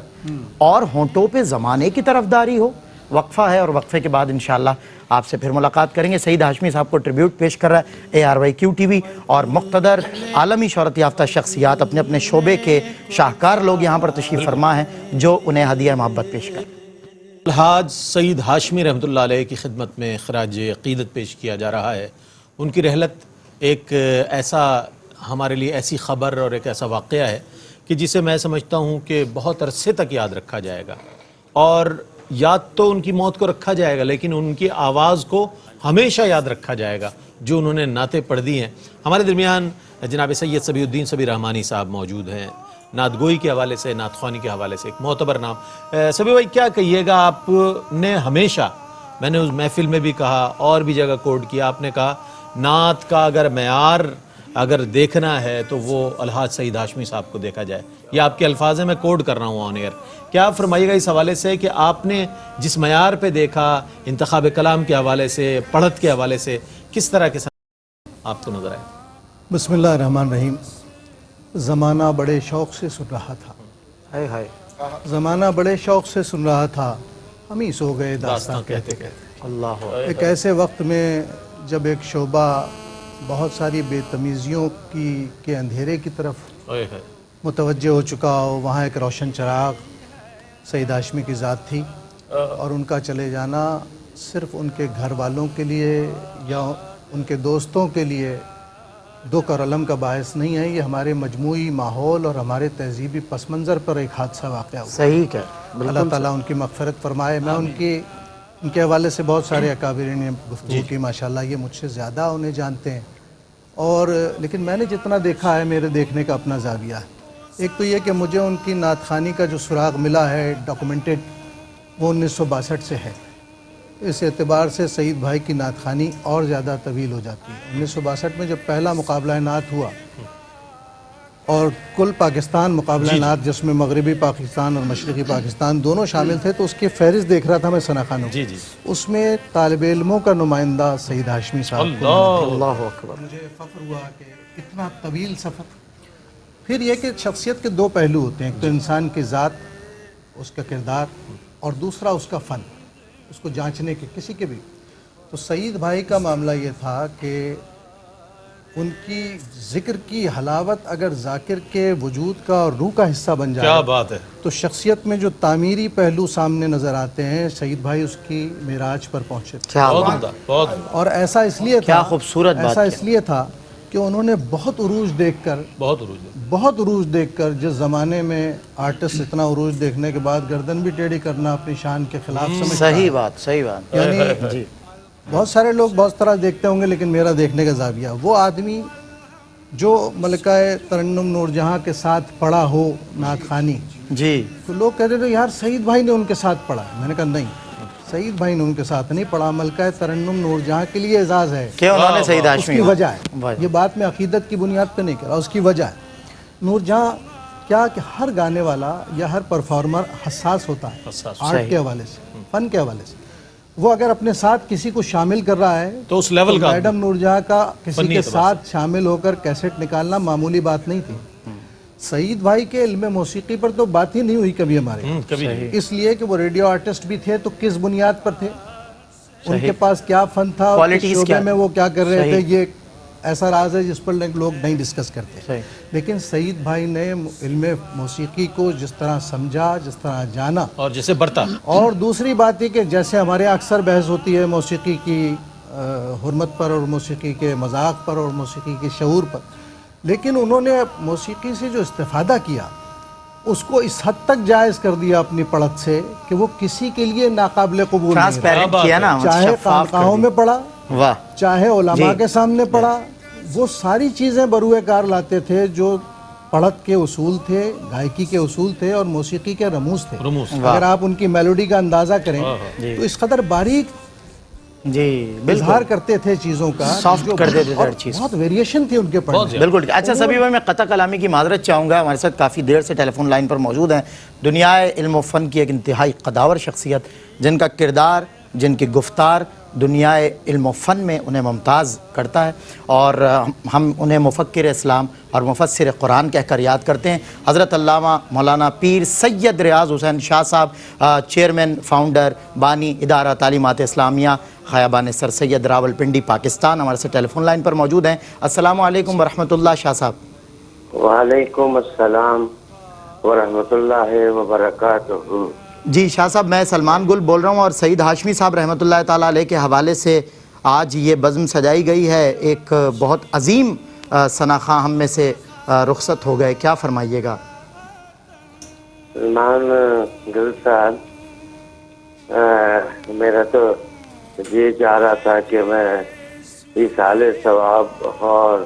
اور ہونٹوں پہ زمانے کی طرفداری ہو. وقفہ ہے اور وقفے کے بعد انشاءاللہ آپ سے پھر ملاقات کریں گے. سعید ہاشمی صاحب کو ٹریبیوٹ پیش کر رہا ہے ARYQ TV اور مقتدر عالمی شہرت یافتہ شخصیات, اپنے اپنے شعبے کے شاہکار لوگ یہاں پر تشریف فرما ہیں جو انہیں ہدیہ محبت پیش کریں. الحاج سعید ہاشمی رحمۃ اللہ علیہ کی خدمت میں خراج عقیدت پیش کیا جا رہا ہے. ان کی رحلت ایک ایسا ہمارے لیے ایسی خبر اور ایک ایسا واقعہ ہے کہ جسے میں سمجھتا ہوں کہ بہت عرصے تک یاد رکھا جائے گا, اور یاد تو ان کی موت کو رکھا جائے گا لیکن ان کی آواز کو ہمیشہ یاد رکھا جائے گا جو انہوں نے نعتیں پڑھ دی ہیں. ہمارے درمیان جناب سید صبی الدین صبی رحمانی صاحب موجود ہیں, نعت گوئی کے حوالے سے, نعت خوانی کے حوالے سے ایک معتبر نام. صبی بھائی کیا کہیے گا, آپ نے ہمیشہ, میں نے اس محفل میں بھی کہا اور بھی جگہ کوٹ کیا, آپ نے کہا نعت کا اگر معیار اگر دیکھنا ہے تو وہ الحاج سعید ہاشمی صاحب کو دیکھا جائے. یہ آپ کے الفاظ ہیں, میں کوڈ کر رہا ہوں آن ایئر. کیا آپ فرمائیے گا اس حوالے سے کہ آپ نے جس معیار پہ دیکھا, انتخاب کلام کے حوالے سے, پڑھت کے حوالے سے, کس طرح کے آپ کو نظر آئے؟ بسم اللہ الرحمن الرحیم. زمانہ بڑے شوق سے سن رہا تھا, زمانہ بڑے شوق سے سن رہا تھا, ہم ہی سو گئے داستان کہتے کہتے. اللہ. ایک ایسے وقت میں جب ایک شعبہ بہت ساری بے تمیزیوں کے اندھیرے کی طرف متوجہ ہو چکا ہو, وہاں ایک روشن چراغ سعید ہاشمی کی ذات تھی, اور ان کا چلے جانا صرف ان کے گھر والوں کے لیے یا ان کے دوستوں کے لیے دکھ اور الم کا باعث نہیں ہے, یہ ہمارے مجموعی ماحول اور ہمارے تہذیبی پس منظر پر ایک حادثہ واقع ہوا. صحیح ہے. اللہ تعالیٰ ان کی مغفرت فرمائے. میں ان کے حوالے سے بہت سارے اکابرین نے گفتگو کی, ماشاءاللہ یہ مجھ سے زیادہ انہیں جانتے ہیں, اور لیکن میں نے جتنا دیکھا ہے میرے دیکھنے کا اپنا زاویہ ہے. ایک تو یہ کہ مجھے ان کی نعت خوانی کا جو سراغ ملا ہے ڈاکومنٹڈ, وہ 1962 سے ہے. اس اعتبار سے سعید بھائی کی نعت خوانی اور زیادہ طویل ہو جاتی ہے. 1962 میں جب پہلا مقابلہ نعت ہوا اور کل پاکستان مقابلہ نعت جس میں مغربی پاکستان اور مشرقی پاکستان دونوں شامل تھے, تو اس کی فہرست دیکھ رہا تھا میں ثنا خانوں. اس میں طالب علموں کا نمائندہ سعید ہاشمی صاحب. اللہ اکبر. مجھے فخر ہوا کہ اتنا طویل سفر پھر یہ کہ شخصیت کے دو پہلو ہوتے ہیں، ایک تو انسان کی ذات، اس کا کردار، اور دوسرا اس کا فن، اس کو جانچنے کے کسی کے بھی۔ تو سعید بھائی کا معاملہ یہ تھا کہ ان کی ذکر کی حلاوت اگر ذاکر کے وجود کا اور روح کا حصہ بن جائے، کیا بات ہے، تو شخصیت میں جو تعمیری پہلو سامنے نظر آتے ہیں، سعید بھائی اس کی معراج پر پہنچے تھے۔ کیا بہت بات، عمدہ، بہت عمدہ، اور ایسا اس لیے تھا، کیا خوبصورت بات ایسا کیا۔ اس لیے تھا کہ انہوں نے بہت عروج دیکھ کر جس زمانے میں آرٹسٹ اتنا عروج دیکھنے کے بعد گردن بھی ٹیڑھی کرنا اپنی شان کے خلاف سمجھتا ہے۔ صحیح بات، صحیح بات، یعنی جی بہت سارے لوگ بہت طرح دیکھتے ہوں گے، لیکن میرا دیکھنے کا زاویہ، وہ آدمی جو ملکہ ترنم نور جہاں کے ساتھ پڑھا ہو نعت خوانی، جی، تو لوگ کہتے تھے یار سعید بھائی نے ان کے ساتھ پڑھا ہے۔ میں نے کہا نہیں، سعید بھائی نے ان کے ساتھ نہیں پڑھا، ملکہ ترنم نور جہاں کے لیے اعزاز ہے، کہ انہوں نے سعید اس ہاشمی کی وجہ ہے۔ یہ بات میں عقیدت کی بنیاد پہ نہیں کہہ رہا، اس کی وجہ ہے۔ نور جہاں کیا کہ ہر گانے والا یا ہر پرفارمر حساس ہوتا ہے آرٹ کے حوالے سے، فن کے حوالے سے۔ وہ اگر اپنے ساتھ کسی کو شامل کر رہا ہے تو اس لیول کا میڈم نور جہاں کا کسی کے ساتھ شامل ہو کر کیسٹ نکالنا معمولی بات نہیں تھی۔ سعید بھائی کے علم موسیقی پر تو بات ہی نہیں ہوئی کبھی ہمارے، اس لیے کہ وہ ریڈیو آرٹسٹ بھی تھے، تو کس بنیاد پر تھے، ان کے پاس کیا فن تھا، اور کس شعبے میں وہ کیا کر رہے تھے، یہ ایسا راز ہے جس پر لوگ نہیں ڈسکس کرتے۔ لیکن سعید بھائی نے علم موسیقی کو جس طرح سمجھا، جس طرح جانا، اور جیسے برتا، اور دوسری بات یہ کہ جیسے ہمارے اکثر بحث ہوتی ہے موسیقی کی حرمت پر اور موسیقی کے مذاق پر اور موسیقی کے شعور پر، لیکن انہوں نے موسیقی سے جو استفادہ کیا اس کو اس حد تک جائز کر دیا اپنی پڑھت سے کہ وہ کسی کے لیے ناقابل قبول نہیں ٹرانسپیرنٹ کیا نا، رہا۔ چاہے خانقاہوں میں پڑھا، واہ، چاہے علماء کے سامنے پڑھا، وہ ساری چیزیں بروئے کار لاتے تھے جو پڑھت کے اصول تھے، گائکی کے اصول تھے اور موسیقی کے رموز تھے۔ اگر آپ ان کی میلوڈی کا اندازہ کریں تو اس قدر باریک جی اظہار کرتے تھے چیزوں کا، سافٹ کر دیتے تھے ہر چیز، بہت ویریشن تھی ان کے پڑھنے۔ بالکل۔ اچھا سبھی بھائی، میں قطع کلامی کی معذرت چاہوں گا، ہمارے ساتھ کافی دیر سے ٹیلی فون لائن پر موجود ہیں دنیا علم و فن کی ایک انتہائی قداور شخصیت، جن کا کردار، جن کی گفتار دنیا علم و فن میں انہیں ممتاز کرتا ہے، اور ہم انہیں مفکر اسلام اور مفسر قرآن کہہ کر یاد کرتے ہیں، حضرت علامہ مولانا پیر سید ریاض حسین شاہ صاحب، چیئرمین فاؤنڈر بانی ادارہ تعلیمات اسلامیہ خیابان سر سید راول پنڈی پاکستان، ہمارے سے ٹیلی فون لائن پر موجود ہیں۔ السلام علیکم ورحمۃ اللہ شاہ صاحب۔ وعلیکم السلام ورحمۃ اللہ وبرکاتہ۔ جی شاہ صاحب، میں سلمان گل بول رہا ہوں، اور سعید ہاشمی صاحب رحمۃ اللہ تعالیٰ علیہ کے حوالے سے آج یہ بزم سجائی گئی ہے، ایک بہت عظیم ثناخواں ہم میں سے رخصت ہو گئے، کیا فرمائیے گا؟ سلمان گل صاحب، میرا تو یہ چاہ رہا تھا کہ میں ایصال ثواب اور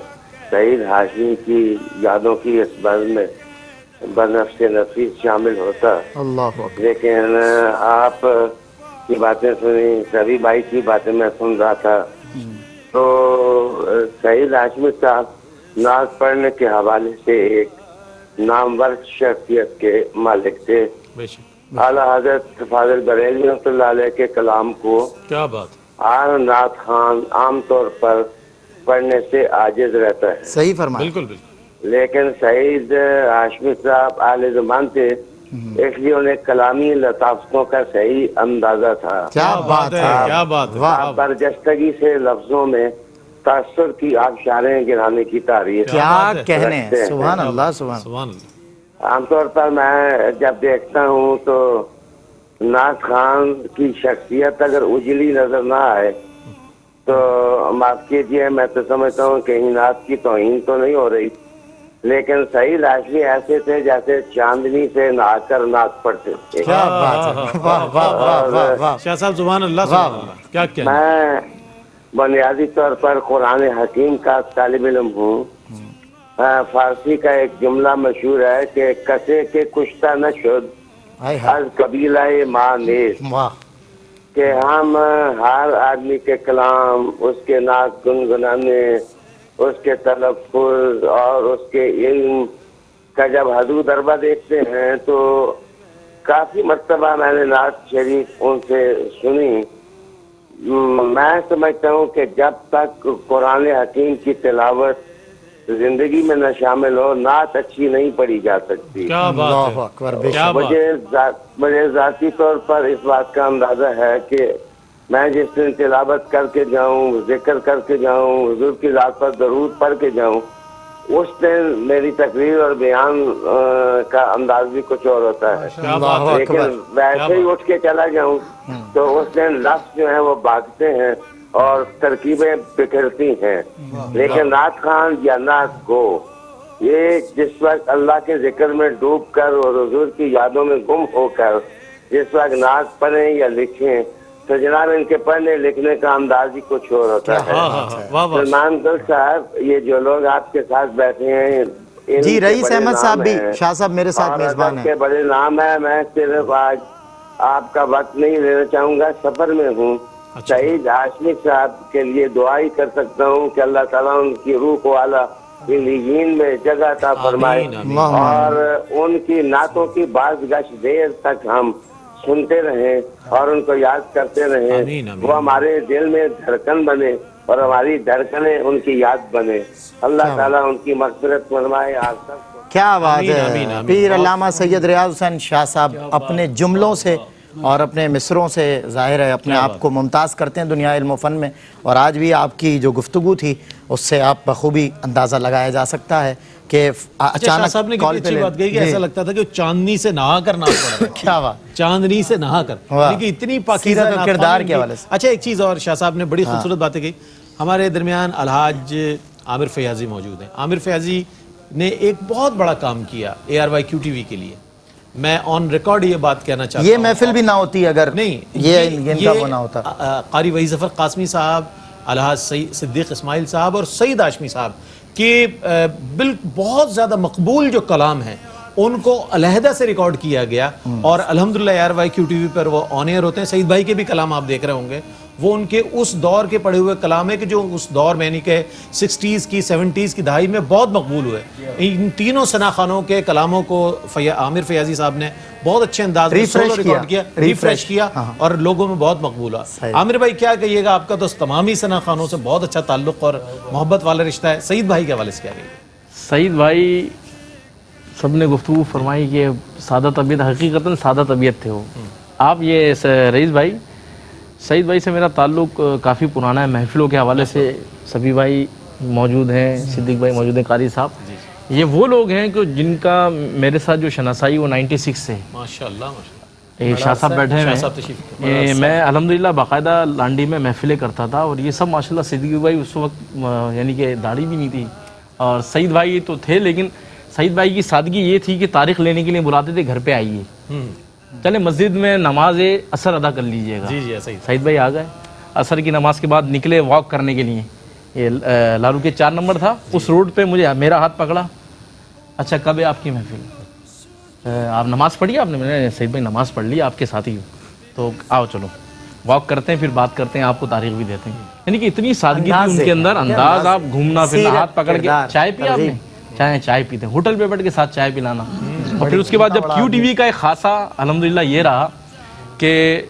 سعید ہاشمی کی یادوں کی اس بزم میں بنفس نفیس شامل ہوتا، اللہ لیکن آپ کی باتیں سنی، سبھی بھائی کی باتیں میں سن رہا تھا، تو سعید ہاشمی صاحب نعت پڑھنے کے حوالے سے ایک نامور شخصیت کے مالک تھے۔ اعلیٰ حضرت فاضل بریلوی رحمۃ اللہ علیہ کے کلام کو کیا بات، ہر نعت خان عام طور پر پڑھنے سے عاجز رہتا ہے، صحیح فرمایا، بالکل بالکل، لیکن سعید ہاشمی صاحب اہل زبان تھے، اس لیے انہیں کلامی لطافتوں کا صحیح اندازہ تھا۔ کیا بات ہے، کیا بات ہے، واہ، آپ برجستگی سے لفظوں میں تاثر کی آبشاریں گرانے کی تعریف کیا کہنے رکھتے ہیں، ہیں۔ سبحان اللہ، سبحان سبحان اللہ، عام طور پر میں جب دیکھتا ہوں تو نعت خان کی شخصیت اگر اجلی نظر نہ آئے تو معاف کیجیے، میں تو سمجھتا ہوں کہ نعت کی توہین تو نہیں ہو رہی، لیکن سعید ہاشمی ایسے تھے جیسے چاندنی سے نہا کر نعت پڑھتے تھے۔ کیا بات ہے، واہ واہ واہ واہ واہ، شاہ صاحب سبحان اللہ، سبحان اللہ، کیا کہنا، میں بنیادی طور پر قرآن حکیم کا طالب علم ہوں۔ فارسی کا ایک جملہ مشہور ہے کہ کسے کے کشتہ نہ شد ہائے ہائے، از قبیلہ ماں نیز، واہ، کہ ہم ہر آدمی کے کلام، اس کے نعت گنگنانے، اس کے تلفظ اور اس کے علم کا جب حدود اربا دیکھتے ہیں تو کافی مرتبہ میں نے نعت شریف ان سے سنی۔ میں سمجھتا ہوں کہ جب تک قرآن حکیم کی تلاوت زندگی میں نہ شامل ہو نعت اچھی نہیں پڑھی جا سکتی. کیا بات اللہ ہے, اکبر, بے کیا بات. مجھے ذاتی طور پر اس بات کا اندازہ ہے کہ میں جس دن تلاوت کر کے جاؤں, ذکر کر کے جاؤں, حضور کی ذات پر درود پڑھ کے جاؤں, اس دن میری تقریر اور بیان کا انداز بھی کچھ اور ہوتا ہے. لیکن ویسے ہی اٹھ کے چلا جاؤں تو اس دن لفظ جو ہیں وہ بھاگتے ہیں اور ترکیبیں بکھرتی ہیں. لیکن نعت خان یا نعت گو یہ جس وقت اللہ کے ذکر میں ڈوب کر اور حضور کی یادوں میں گم ہو کر جس وقت نعت پڑھیں یا لکھیں تو جناب ان کے پڑھنے لکھنے کا انداز ہی کچھ اور ہوتا ہے. سلمان گل صاحب, یہ جو لوگ آپ کے ساتھ بیٹھے ہیں جی رئیس احمد صاحب بھی, شاہ صاحب میرے ساتھ میزبان ہیں, کے بڑے نام ہے. میں صرف آج آپ کا وقت نہیں لینا چاہوں گا, سفر میں ہوں. سعید ہاشمی صاحب کے لیے دعا ہی کر سکتا ہوں کہ اللہ تعالیٰ ان کی روح کو اعلیٰ علیین میں جگہ عطا فرمائے اور ان کی نعتوں کی باز گشت دیر تک ہم سنتے رہیں اور ان کو یاد کرتے رہیں. وہ ہمارے دل میں دھڑکن بنے اور ہماری دھڑکنیں ان کی یاد بنے. اللہ تعالیٰ ان کی مغفرت فرمائے. آپ سب کو کیا بات ہے. پیر علامہ سید ریاض حسین شاہ صاحب اپنے جملوں سے اور اپنے مصروں سے ظاہر ہے اپنے آپ کو ممتاز کرتے ہیں دنیا علم و فن میں, اور آج بھی آپ کی جو گفتگو تھی اس سے آپ بخوبی اندازہ لگایا جا سکتا ہے کہ اچانک صاحب نے کتنی اچھی بات کہی کہ ایسا لگتا تھا کہ چاندنی سے نہا کر نعت پڑھ رہا ہے. کیا بات, چاندنی سے نہا کر, یعنی کہ اتنی پاکیزہ سیرت و کردار کے حوالے سے. اچھا ایک چیز اور, شاہ صاحب نے بڑی خوبصورت باتیں کہی. ہمارے درمیان الحاج عامر فیاضی موجود ہیں. عامر فیاضی نے ایک بہت بڑا کام کیا ARYQTV کے لیے. میں آن ریکارڈ یہ بات کہنا چاہتا ہوں, یہ محفل بھی نہ ہوتی اگر نہیں یہ ان کا وہ نہ ہوتا. قاری وحید ظفر قاسمی صاحب, الحاج صدیق اسماعیل صاحب اور سعید ہاشمی صاحب کے بہت زیادہ مقبول جو کلام ہیں ان کو علیحدہ سے ریکارڈ کیا گیا اور الحمدللہ ARYQTV پر وہ آن ایئر ہوتے ہیں. سعید بھائی کے بھی کلام آپ دیکھ رہے ہوں گے, وہ ان کے اس دور کے پڑھے ہوئے کلام ہے کہ جو اس دور میں یعنی کہ 60s کی 70s کی دہائی میں بہت مقبول ہوئے. ان تینوں ثنا خانوں کے کلاموں کو عامر فیاضی صاحب نے بہت اچھے انداز میں سولو ریکارڈ کیا, ریفریش کیا اور لوگوں میں بہت مقبول ہوا. عامر بھائی کیا کہیے گا, آپ کا تو تمامی ثنا خانوں سے بہت اچھا تعلق اور محبت والا رشتہ ہے. سعید بھائی کے حوالے سے کیا کہیے گا؟ سعید بھائی سب نے گفتگو فرمائی کہ سادہ طبیعت, حقیقتاً سادہ طبیعت تھے وہ. آپ یہ رئیس بھائی, سعید بھائی سے میرا تعلق کافی پرانا ہے محفلوں کے حوالے سے. سبھی بھائی موجود ہیں, صدیق بھائی موجود ہیں, قاری صاحب, یہ وہ لوگ ہیں کہ جن کا میرے ساتھ جو شناسائی وہ 96 سے. ماشاءاللہ شاہ صاحب بیٹھے ہیں. میں الحمدللہ باقاعدہ لانڈی میں محفلیں کرتا تھا اور یہ سب ماشاءاللہ. صدیق بھائی اس وقت یعنی کہ داڑھی بھی نہیں تھی اور سعید بھائی تو تھے, لیکن سعید بھائی کی سادگی یہ تھی کہ تاریخ لینے کے لیے بلاتے تھے, گھر پہ آئیے, چلے مسجد میں نماز عصر ادا کر لیجئے گا. سعید بھائی آ گئے, عصر کی نماز کے بعد نکلے واک کرنے کے لیے. یہ لالو کے 4 نمبر تھا, اس روڈ پہ مجھے میرا ہاتھ پکڑا. اچھا کب ہے آپ کی محفل, آپ نماز پڑھی آپ نے؟ میں نے سعید بھائی نماز پڑھ لی, آپ کے ساتھ ہی ہوں, تو آؤ چلو واک کرتے ہیں, پھر بات کرتے ہیں, آپ کو تاریخ بھی دیتے ہیں. یعنی کہ اتنی سادگی تھی ان کے اندر, انداز, آپ گھومنا پھرنا, ہاتھ پکڑ کے. چائے پیا آپ نے؟ چائے پیتے ہیں, ہوٹل پہ بیٹھ کے ساتھ چائے پلانا. اور پھر اس کے بعد جب QTV کا ایک خاصا الحمدللہ یہ رہا کہ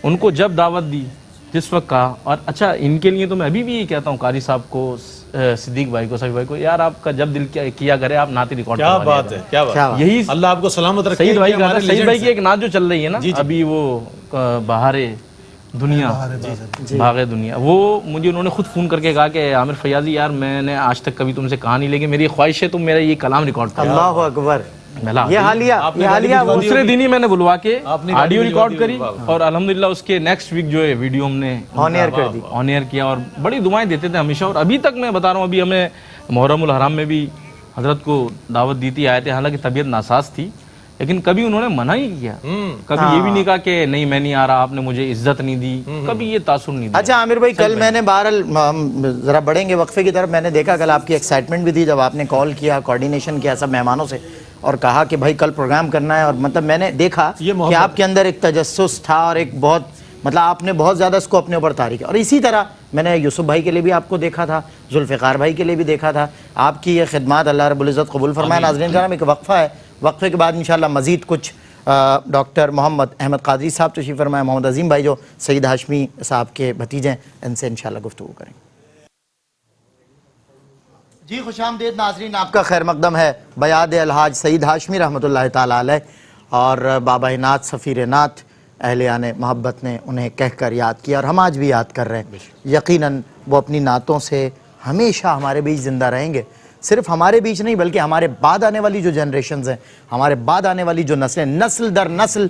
ان کو جب دعوت دی جس وقت کہا, اور اچھا ان کے لیے تو میں ابھی بھی یہ کہتا ہوں قاری صاحب کو, صدیق بھائی کو, سبھی بھائی کو, یار آپ کا جب دل کیا کرے آپ نعت ریکارڈ کروا لیں. کیا بات ہے, کیا بات, یہی اللہ آپ کو سلامت رکھے. سعید بھائی کا, سعید بھائی کی ایک نعت جو چل رہی ہے نا ابھی, وہ بہار دنیا, باغ دنیا, وہ مجھے انہوں نے خود فون کر کے کہا کہ عامر فیاضی یار میں نے آج تک کبھی تم سے کہا نہیں, لیکن میری خواہش ہے تم میرا یہ کلام ریکارڈ کرو. اللہ اکبر. یہ حالیہ دوسرے دن ہی میں نے بلوا کے آڈیو ریکارڈ کری اور الحمدللہ اس کے نیکسٹ ویک جو ہے ویڈیو ہم نے آن ایئر کر دی, آن ایئر کیا, اور بڑی دعائیں دیتے تھے ہمیشہ. اور ابھی تک میں بتا رہا ہوں, ابھی ہمیں محرم الحرام میں بھی حضرت کو دعوت دی تھی, آئے تھے, حالانکہ طبیعت ناساز تھی, لیکن کبھی انہوں نے منع ہی کیا, کبھی یہ بھی نہیں کہا کہ نہیں میں نہیں آ رہا, آپ نے مجھے عزت نہیں دی, کبھی یہ تاثر نہیں دیا. اچھا عامر بھائی, کل میں نے بہرحال ذرا بڑھیں گے وقفے کی طرف, میں نے دیکھا کل آپ کی ایکسائٹمنٹ بھی تھی جب آپ نے کال کیا, کوارڈینیشن کیا سب مہمانوں سے اور کہا کہ بھائی کل پروگرام کرنا ہے, اور مطلب میں نے دیکھا کہ آپ کے اندر ایک تجسس تھا اور ایک بہت مطلب آپ نے بہت زیادہ اس کو اپنے اوپر تاریخ. اور اسی طرح میں نے یوسف بھائی کے لیے بھی آپ کو دیکھا تھا, ذوالفقار بھائی کے لیے بھی دیکھا تھا. آپ کی یہ خدمات اللہ رب العزت قبول فرمائے. ناظرین کرام ایک وقفہ ہے, وقفے کے بعد انشاءاللہ مزید کچھ ڈاکٹر محمد احمد قادری صاحب تشریف فرمائے, محمد عظیم بھائی جو سعید ہاشمی صاحب کے بھتیجے ہیں, ان سے انشاءاللہ گفتگو کریں. جی خوش آمدید ناظرین، آپ کا خیر مقدم ہے بیاد الحاج سعید ہاشمی رحمۃ اللہ تعالیٰ علیہ، اور بابا نعت سفیر نعت اہلیان محبت نے انہیں کہہ کر یاد کیا، اور ہم آج بھی یاد کر رہے ہیں۔ یقیناً وہ اپنی نعتوں سے ہمیشہ ہمارے بیچ زندہ رہیں گے، صرف ہمارے بیچ نہیں بلکہ ہمارے بعد آنے والی جو جنریشنز ہیں، ہمارے بعد آنے والی جو نسلیں، نسل در نسل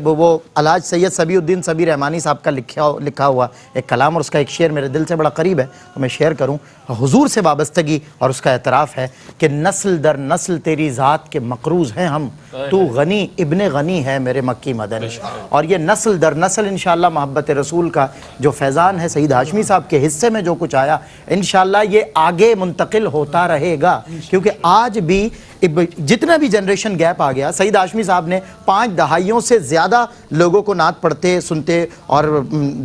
وہ الحاج سید صبی الدین صبی رحمانی صاحب کا لکھا ہوا ایک کلام اور اس کا ایک شعر میرے دل سے بڑا قریب ہے تو میں شیئر کروں۔ حضور سے وابستگی اور اس کا اعتراف ہے کہ نسل در نسل تیری ذات کے مقروض ہیں ہم، تو غنی ابن غنی ہے میرے مکی مدنی۔ اور یہ نسل در نسل انشاءاللہ محبت رسول کا جو فیضان ہے سعید ہاشمی صاحب کے حصے میں جو کچھ آیا، انشاءاللہ یہ آگے منتقل ہوتا رہے گا، کیونکہ آج بھی جتنا بھی جنریشن گیپ آ گیا، سعید ہاشمی صاحب نے 5 دہائیوں سے زیادہ لوگوں کو نعت پڑھتے سنتے اور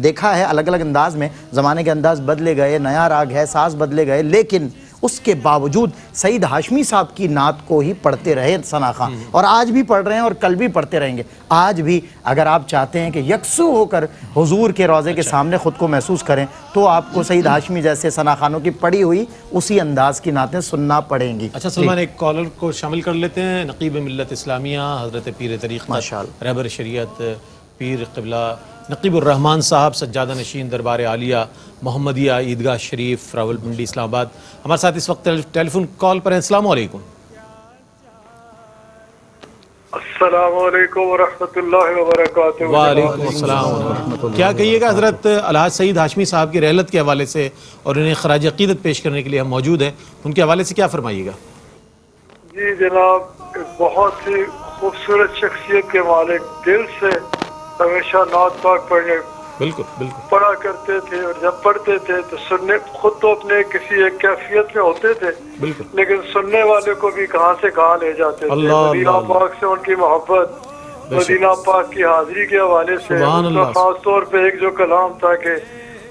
دیکھا ہے الگ الگ انداز میں۔ زمانے کے انداز بدلے گئے، نیا راگ ہے، ساز بدلے گئے، لیکن اس کے باوجود سعید ہاشمی صاحب کی نعت کو ہی پڑھتے رہے ثنا خاں، اور آج بھی پڑھ رہے ہیں اور کل بھی پڑھتے رہیں گے۔ آج بھی اگر آپ چاہتے ہیں کہ یکسو ہو کر حضور کے روضے کے سامنے خود کو محسوس کریں تو آپ کو سعید ہاشمی جیسے ثنا خانوں کی پڑھی ہوئی اسی انداز کی نعتیں سننا پڑیں گی۔ اچھا سلمان، ایک کالر کو شامل کر لیتے ہیں، نقیب ملت اسلامیہ حضرت پیر طریقت رہبر شریعت پیر قبلہ نقیب الرحمان صاحب سجادہ نشین دربار عالیہ محمدیہ عیدگاہ شریف راولپنڈی اسلام آباد ہمارے ساتھ اس وقت ٹیلی فون کال پر ہیں۔ السلام علیکم۔ السلام علیکم ورحمۃ اللہ وبرکاتہ۔ وعلیکم السلام ورحمۃ اللہ۔ کیا کہیے گا حضرت الحاج سعید ہاشمی صاحب کی رحلت کے حوالے سے، اور انہیں خراج عقیدت پیش کرنے کے لیے ہم موجود ہیں، ان کے حوالے سے کیا فرمائیے گا؟ جی جناب، بہت ہی خوبصورت شخصیت کے مالک، دل سے ہمیشہ نعت پاک پڑھنے بالکل پڑھا کرتے تھے، اور جب پڑھتے تھے تو سننے خود تو اپنے کسی ایک کیفیت میں ہوتے تھے، لیکن سننے والے کو بھی کہاں سے کہاں لے جاتے تھے۔ مدینہ پاک سے ان کی محبت، مدینہ پاک کی حاضری کے حوالے سے خاص طور پہ ایک جو کلام تھا کہ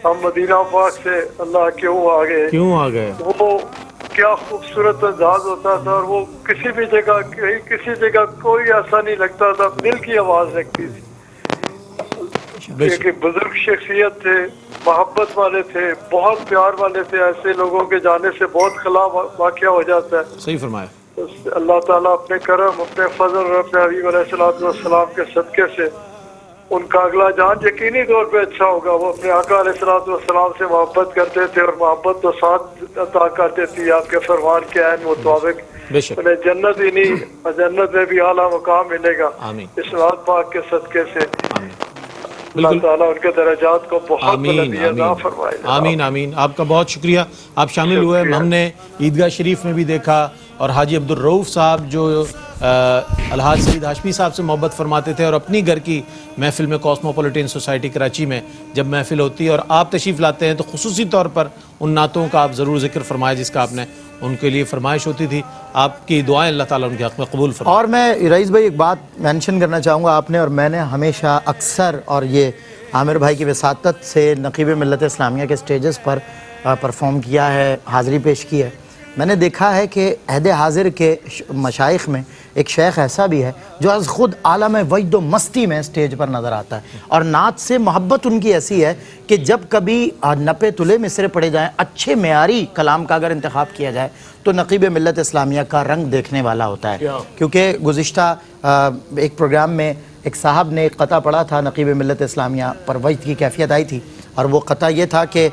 ہم مدینہ پاک سے اللہ کیوں آ گئے، وہ کیا خوبصورت انداز ہوتا تھا، اور وہ کسی بھی جگہ کسی جگہ کوئی ایسا نہیں لگتا تھا، دل کی آواز لگتی تھی۔ کہ بزرگ شخصیت تھے، محبت والے تھے، بہت پیار والے تھے، ایسے لوگوں کے جانے سے بہت خلا واقعہ ہو جاتا ہے۔ صحیح فرمایا۔ اللہ تعالیٰ اپنے کرم، اپنے فضل اور اپنے حبیب علیہ السلام کے صدقے سے ان کا اگلا جان یقینی طور پہ اچھا ہوگا۔ وہ اپنے آقا علیہ السلام سے محبت کرتے تھے، اور محبت تو ساتھ عطا کرتے تھی آپ کے فرمان کے عین مطابق۔ انہیں جنت ہی نہیں، جنت میں بھی اعلیٰ مقام ملے گا اس نعت پاک کے صدقے سے۔ اللہ تعالیٰ ان کے درجات کو بہت بلندی عطا فرمائے۔ آمین آمین۔ آپ کا بہت شکریہ، آپ شامل ہوئے۔ ہم نے عیدگاہ شریف میں بھی دیکھا، اور حاجی عبدالرؤف صاحب جو الحاج سعید ہاشمی صاحب سے محبت فرماتے تھے، اور اپنی گھر کی محفل میں کاسموپولیٹن سوسائٹی کراچی میں جب محفل ہوتی ہے اور آپ تشریف لاتے ہیں تو خصوصی طور پر ان نعتوں کا آپ ضرور ذکر فرمائیں جس کا آپ نے ان کے لیے فرمائش ہوتی تھی۔ آپ کی دعائیں اللہ تعالیٰ ان کے حق میں قبول فرمائے۔ اور میں رئیس بھائی ایک بات مینشن کرنا چاہوں گا، آپ نے اور میں نے ہمیشہ اکثر، اور یہ عامر بھائی کی وساطت سے نقیب ملت اسلامیہ کے سٹیجز پر پرفارم کیا ہے، حاضری پیش کی ہے۔ میں نے دیکھا ہے کہ عہد حاضر کے مشائخ میں ایک شیخ ایسا بھی ہے جو از خود عالم وجد و مستی میں سٹیج پر نظر آتا ہے، اور نعت سے محبت ان کی ایسی ہے کہ جب کبھی نپے تلے مصرے پڑھے جائیں، اچھے معیاری کلام کا اگر انتخاب کیا جائے تو نقیب ملت اسلامیہ کا رنگ دیکھنے والا ہوتا ہے۔ کیونکہ گزشتہ ایک پروگرام میں ایک صاحب نے ایک قطعہ پڑھا تھا نقیب ملت اسلامیہ پر، وجد کی کیفیت آئی تھی، اور وہ قطعہ یہ تھا کہ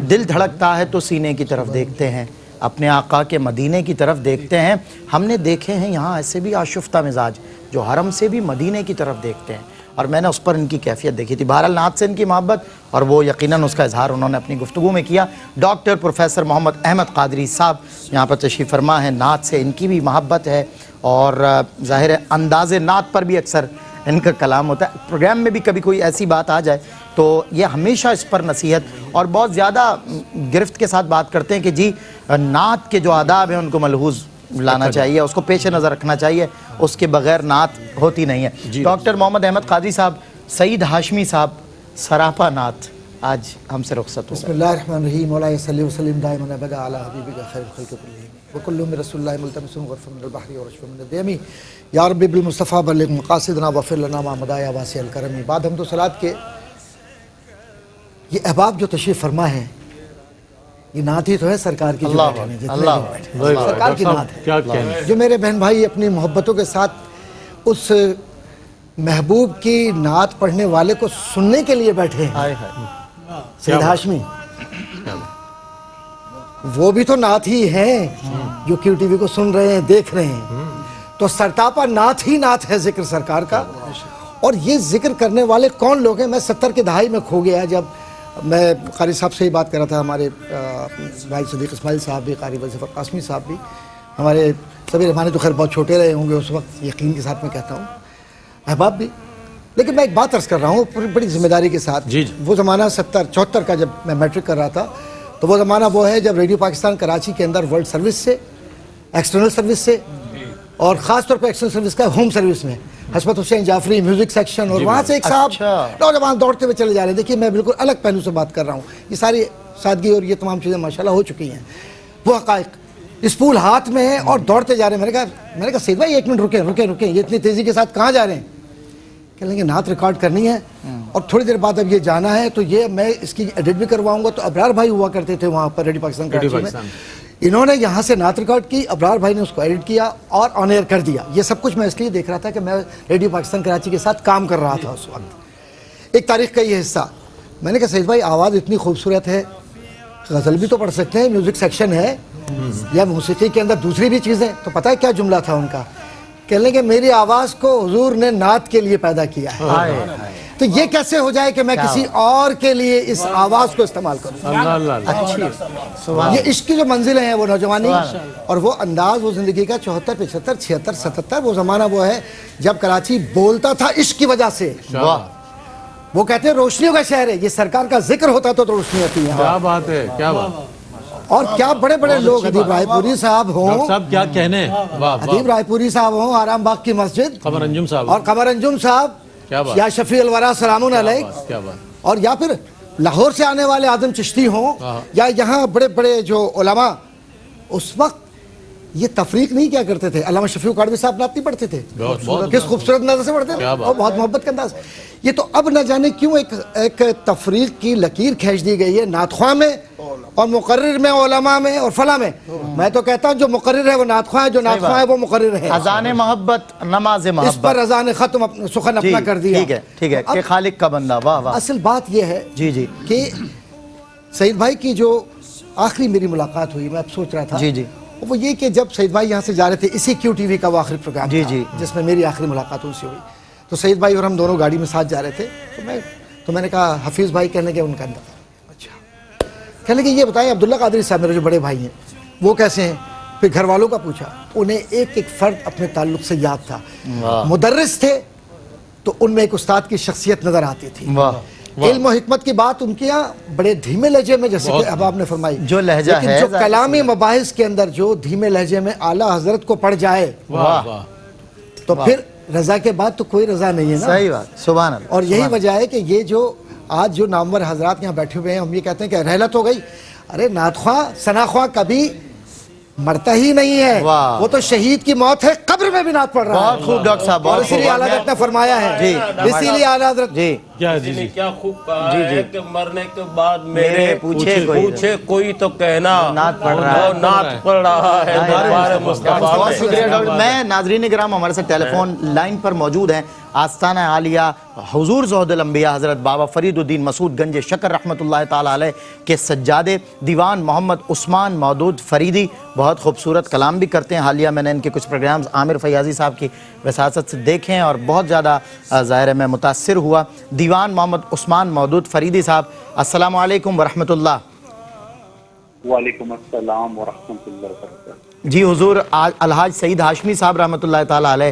دل دھڑکتا ہے تو سینے کی طرف دیکھتے ہیں، اپنے آقا کے مدینے کی طرف دیکھتے ہیں۔ ہم نے دیکھے ہیں یہاں ایسے بھی آشفتہ مزاج جو حرم سے بھی مدینے کی طرف دیکھتے ہیں، اور میں نے اس پر ان کی کیفیت دیکھی تھی۔ بہرحال نعت سے ان کی محبت، اور وہ یقیناً اس کا اظہار انہوں نے اپنی گفتگو میں کیا۔ ڈاکٹر پروفیسر محمد احمد قادری صاحب یہاں پر تشریف فرما ہیں، نعت سے ان کی بھی محبت ہے، اور ظاہر ہے انداز نعت پر بھی اکثر ان کا کلام ہوتا ہے۔ پروگرام میں بھی کبھی کوئی ایسی بات آ جائے تو یہ ہمیشہ اس پر نصیحت اور بہت زیادہ گرفت کے ساتھ بات کرتے ہیں کہ جی نعت کے جو آداب ہیں ان کو ملحوظ لانا چاہیے، اس کو پیش نظر رکھنا چاہیے، اس کے بغیر نعت ہوتی نہیں ہے۔ ڈاکٹر محمد احمد قادری صاحب، سعید ہاشمی صاحب، سراپا نعت آج ہم سے رخصت ہو۔ بسم اللہ الرحمن الرحیم، مولا صلی وسلم دائما ابدا علی حبیبک خیر الخلق کلہم وکل من رسول اللہ ملتمس غرفا من البحر ورشفا من الدیم یا رب بالمصطفیٰ بلغ مقاصدنا واغفر لنا ما مضى یا واسع الکرم۔ بعد حمد و صلوات کے یہ احباب جو تشریف فرما ہے، یہ نعت ہی تو ہے سرکار کی جو بیٹھے ہیں، جتنے لوگ بیٹھے ہیں، سرکار کی نعت ہے. کیا کہنا ہے؟ جو میرے بہن بھائی اپنی محبتوں کے ساتھ اس محبوب کی نعت پڑھنے والے کو سننے کے لیے بیٹھے ہیں، سید ہاشمی وہ بھی تو نعت ہی ہیں جو کیو ٹی وی کو سن رہے ہیں، دیکھ رہے ہیں. تو سرتاپا نعت ہی نعت ہے ذکر سرکار کا. اور یہ ذکر کرنے والے کون لوگ ہیں؟ میں 70 کی دہائی میں کھو گیا جب میں قاری صاحب سے ہی بات کر رہا تھا. ہمارے بھائی صدیق اسماعیل صاحب بھی، قاری وظیفر قاسمی صاحب بھی، ہمارے سبھی رحمانی تو خیر بہت چھوٹے رہے ہوں گے اس وقت، یقین کے ساتھ میں کہتا ہوں، احباب بھی. لیکن میں ایک بات عرض کر رہا ہوں بڑی ذمہ داری کے ساتھ. وہ زمانہ 74 کا جب میں میٹرک کر رہا تھا تو وہ زمانہ وہ ہے جب ریڈیو پاکستان کراچی کے اندر ورلڈ سروس سے، ایکسٹرنل سروس سے، اور خاص طور پہ ایکسٹرنل سروس کا ہوم سروس میں حسمت حسین جعفری میوزک سیکشن، اور وہاں سے ایک صاحب نوجوان دوڑتے ہوئے چلے جا رہے ہیں. دیکھیے میں بالکل الگ پہلو سے بات کر رہا ہوں، یہ ساری سادگی اور یہ تمام چیزیں ماشاءاللہ ہو چکی ہیں. وہ حقائق اسپول ہاتھ میں ہے اور دوڑتے جا رہے ہیں. میں نے کہا سید بھائی 1 منٹ رکیں، یہ اتنی تیزی کے ساتھ کہاں جا رہے ہیں؟ کہنے لگے نعت ریکارڈ کرنی ہے اور تھوڑی دیر بعد اب یہ جانا ہے، تو یہ میں اس کی ایڈٹ بھی کرواؤں گا. تو ابرار بھائی ہوا کرتے تھے وہاں پر ریڈیو پاکستان کراچی میں، انہوں نے یہاں سے نعت ریکارڈ کی، ابرار بھائی نے اس کو ایڈٹ کیا اور آن ایئر کر دیا. یہ سب کچھ میں اس لیے دیکھ رہا تھا کہ میں ریڈیو پاکستان کراچی کے ساتھ کام کر رہا تھا اس وقت. ایک تاریخ کا یہ حصہ میں نے کہا سید بھائی آواز اتنی خوبصورت ہے، غزل بھی تو پڑھ سکتے ہیں، میوزک سیکشن ہے یا موسیقی کے اندر دوسری بھی چیزیں. تو پتہ ہے کیا جملہ تھا ان کا؟ کہنے کہ میری آواز کو حضور نے نعت کے لیے پیدا کیا ہے، تو یہ کیسے ہو جائے کہ میں کسی اور کے لیے اس آواز کو استعمال کروں؟ یہ عشق کی جو منزلیں ہیں، وہ نوجوانی اور وہ انداز، وہ زندگی کا 74 75 76 77 وہ زمانہ وہ ہے جب کراچی بولتا تھا عشق کی وجہ سے. وہ کہتے ہیں روشنیوں کا شہر ہے. یہ سرکار کا ذکر ہوتا تو روشنی آتی ہے. کیا بات ہے، کیا بات. اور کیا بڑے بڑے لوگ، ادیب رائے پوری صاحب ہوں، کیا کہنے، ادیب رائے پوری صاحب ہوں، آرام باغ کی مسجد، قمر انجم صاحب، اور قمر انجم صاحب، یا شفیع الورا سلام علیہ، اور یا پھر لاہور سے آنے والے آدم چشتی ہوں، یا یہاں بڑے بڑے جو علماء اس وقت یہ تفریق نہیں کیا کرتے تھے. علامہ شفیع قادری صاحب نعت نہیں پڑھتے تھے، کس خوبصورت انداز سے پڑھتے تھے، اور بہت محبت کا انداز. یہ تو اب نہ جانے کیوں ایک تفریق کی لکیر کھینچ دی گئی ہے نعت خواہ میں اور مقرر میں، علماء میں اور فلاں میں. میں تو کہتا ہوں جو مقرر ہے وہ نعت خواہ ہے، جو نعت خواہ ہے وہ مقرر ہے. اذان محبت، نماز محبت، اس پر اذان ختم سخن اپنا کر دیا. ٹھیک ہے کہ خالق کا بندہ. واہ واہ. اصل بات یہ ہے کہ سعید بھائی کی جو آخری میری ملاقات ہوئی، میں اب سوچ رہا تھا وہ یہ کہ جب سعید بھائی یہاں سے جا رہے تھے، اسی کیو ٹی وی کا وہ آخری پروگرام تھا جس میں میری آخری ملاقات ان سے ہوئی، تو سعید بھائی اور ہم دونوں گاڑی میں ساتھ جا رہے تھے. تو میں نے کہا حفیظ بھائی، کہنے کے ان کا اندر، اچھا کہنے کہ یہ بتائیں عبداللہ قادری صاحب میرے جو بڑے بھائی ہیں وہ کیسے ہیں؟ پھر گھر والوں کا پوچھا. انہیں ایک ایک فرد اپنے تعلق سے یاد تھا. مدرس تھے تو ان میں ایک استاد کی شخصیت نظر آتی تھی. علم و حکمت کی بات ان کے یہاں بڑے دھیمے لہجے میں، جیسے کہ اب آپ نے فرمائی جو لہجہ ہے، جو کلامی مباحث کے اندر جو دھیمے لہجے میں اعلیٰ حضرت کو پڑ جائے تو پھر رضا کے بعد تو کوئی رضا نہیں ہے نا. صحیح بات، سبحان اللہ. اور یہی وجہ ہے کہ یہ جو آج جو نامور حضرات یہاں بیٹھے ہوئے ہیں، ہم یہ کہتے ہیں کہ رحلت ہو گئی. ارے نعت خواہ، ثنا خواہ کبھی مرتا ہی نہیں ہے، وہ تو شہید کی موت ہے، قبر میں بھی نعت پڑھ رہا ہے. بہت خوب ڈاکٹر صاحب، اور اسی لیے اعلیٰ حضرت نے فرمایا ہے، اسی لیے اعلیٰ حضرت کیا خوب کہا ہے کہ مرنے کے بعد میرے پوچھے کوئی تو کہنا نعت پڑھ رہا ہے، نعت پڑھ رہا ہے دربار مصطفیٰ. بہت شکریہ ڈاکٹر. میں ناظرین کرام ہمارے ساتھ ٹیلی فون لائن پر موجود ہیں آستانہ عالیہ حضور زہد الانبیاء حضرت بابا فرید الدین مسعود گنج شکر رحمۃ اللہ تعالیٰ علیہ کے سجادے دیوان محمد عثمان مودود فریدی. بہت خوبصورت کلام بھی کرتے ہیں. حالیہ میں نے ان کے کچھ پروگرامز عامر فیاضی صاحب کی وساطت سے دیکھے ہیں اور بہت زیادہ ظاہر ہے میں متاثر ہوا. دیوان محمد عثمان مودود فریدی صاحب، السلام علیکم ورحمۃ اللہ. وعلیکم السلام ورحمۃ اللہ وبرکاتہ. جی حضور، الحاج سعید ہاشمی صاحب رحمۃ اللہ تعالیٰ علیہ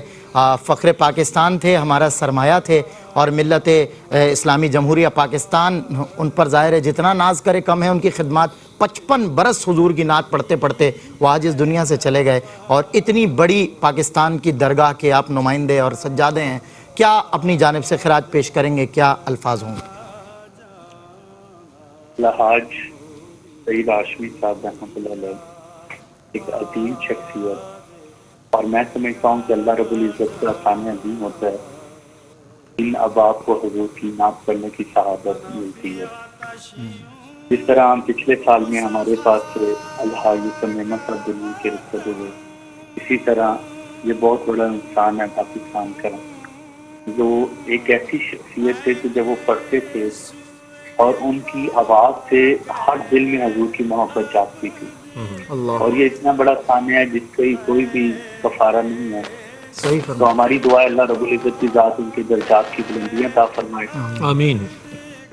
فخر پاکستان تھے، ہمارا سرمایہ تھے، اور ملت اسلامی جمہوریہ پاکستان ان پر ظاہر ہے جتنا ناز کرے کم ہے. ان کی خدمات 55 برس حضور کی نعت پڑھتے پڑھتے وہ آج اس دنیا سے چلے گئے، اور اتنی بڑی پاکستان کی درگاہ کے آپ نمائندے اور سجادے ہیں. کیا اپنی جانب سے خراج پیش کریں گے؟ کیا الفاظ ہوں گے؟ الحاج سعید ہاشمی صاحب رحمۃ اللہ علیہ ایک عظیم شخصیت، اور میں سمجھتا ہوں کہ اللہ رب العزت کا ثانیہ عظیم ہوتا ہے ان اباب کو حضور کی نعت پڑھنے کی شہادت ملتی ہے. جس طرح ہم پچھلے سال میں ہمارے پاس سے الحاج یوسف محمد صاحب دلی کے رخصت ہوئے، اسی طرح یہ بہت بڑا انسان ہے پاکستان کا، جو ایک ایسی شخصیت تھے کہ جب وہ پڑھتے تھے اور ان کی آواز سے ہر دل میں حضور کی محبت جاگتی تھی، اور یہ اتنا بڑا سامع ہے جس کا کوئی بھی کفارہ نہیں ہے۔ تو ہماری دعا ہے اللہ رب العزت کی ذات ان کے درجات کی بلندیاں عطا فرمائے، آمین۔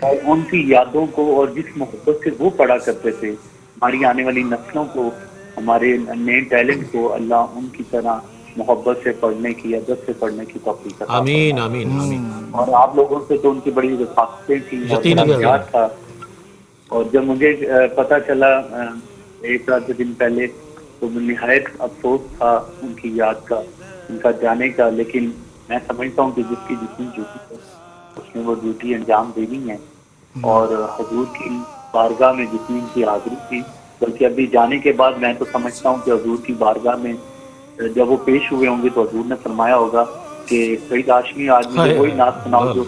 اور ان کی یادوں کو اور جس محبت سے وہ پڑھا کرتے تھے، ہماری آنے والی نسلوں کو، ہمارے نئے ٹیلنٹ کو اللہ ان کی طرح محبت سے پڑھنے کی، ادب سے پڑھنے کی توفیق عطا فرمائے۔ آمین آمین آمین۔ اور آپ لوگوں سے تو ان کی بڑی رفاقتیں تھیں، یقیناً بہت پیار تھا، اور جب مجھے پتہ چلا ایک آدھ دن پہلے تو نہایت افسوس تھا ان کی یاد کا، ان کا جانے کا، لیکن میں سمجھتا ہوں کہ جس کی جتنی ڈیوٹی ہے اس نے وہ ڈیوٹی انجام دینی ہے، اور حضور کی بارگاہ میں جتنی ان کی حاضری تھی، بلکہ ابھی جانے کے بعد میں تو سمجھتا ہوں کہ حضور کی بارگاہ میں جب وہ پیش ہوئے ہوں گے تو حضور نے فرمایا ہوگا کہ سعید ہاشمی آج مجھے وہی نعت سناؤ جو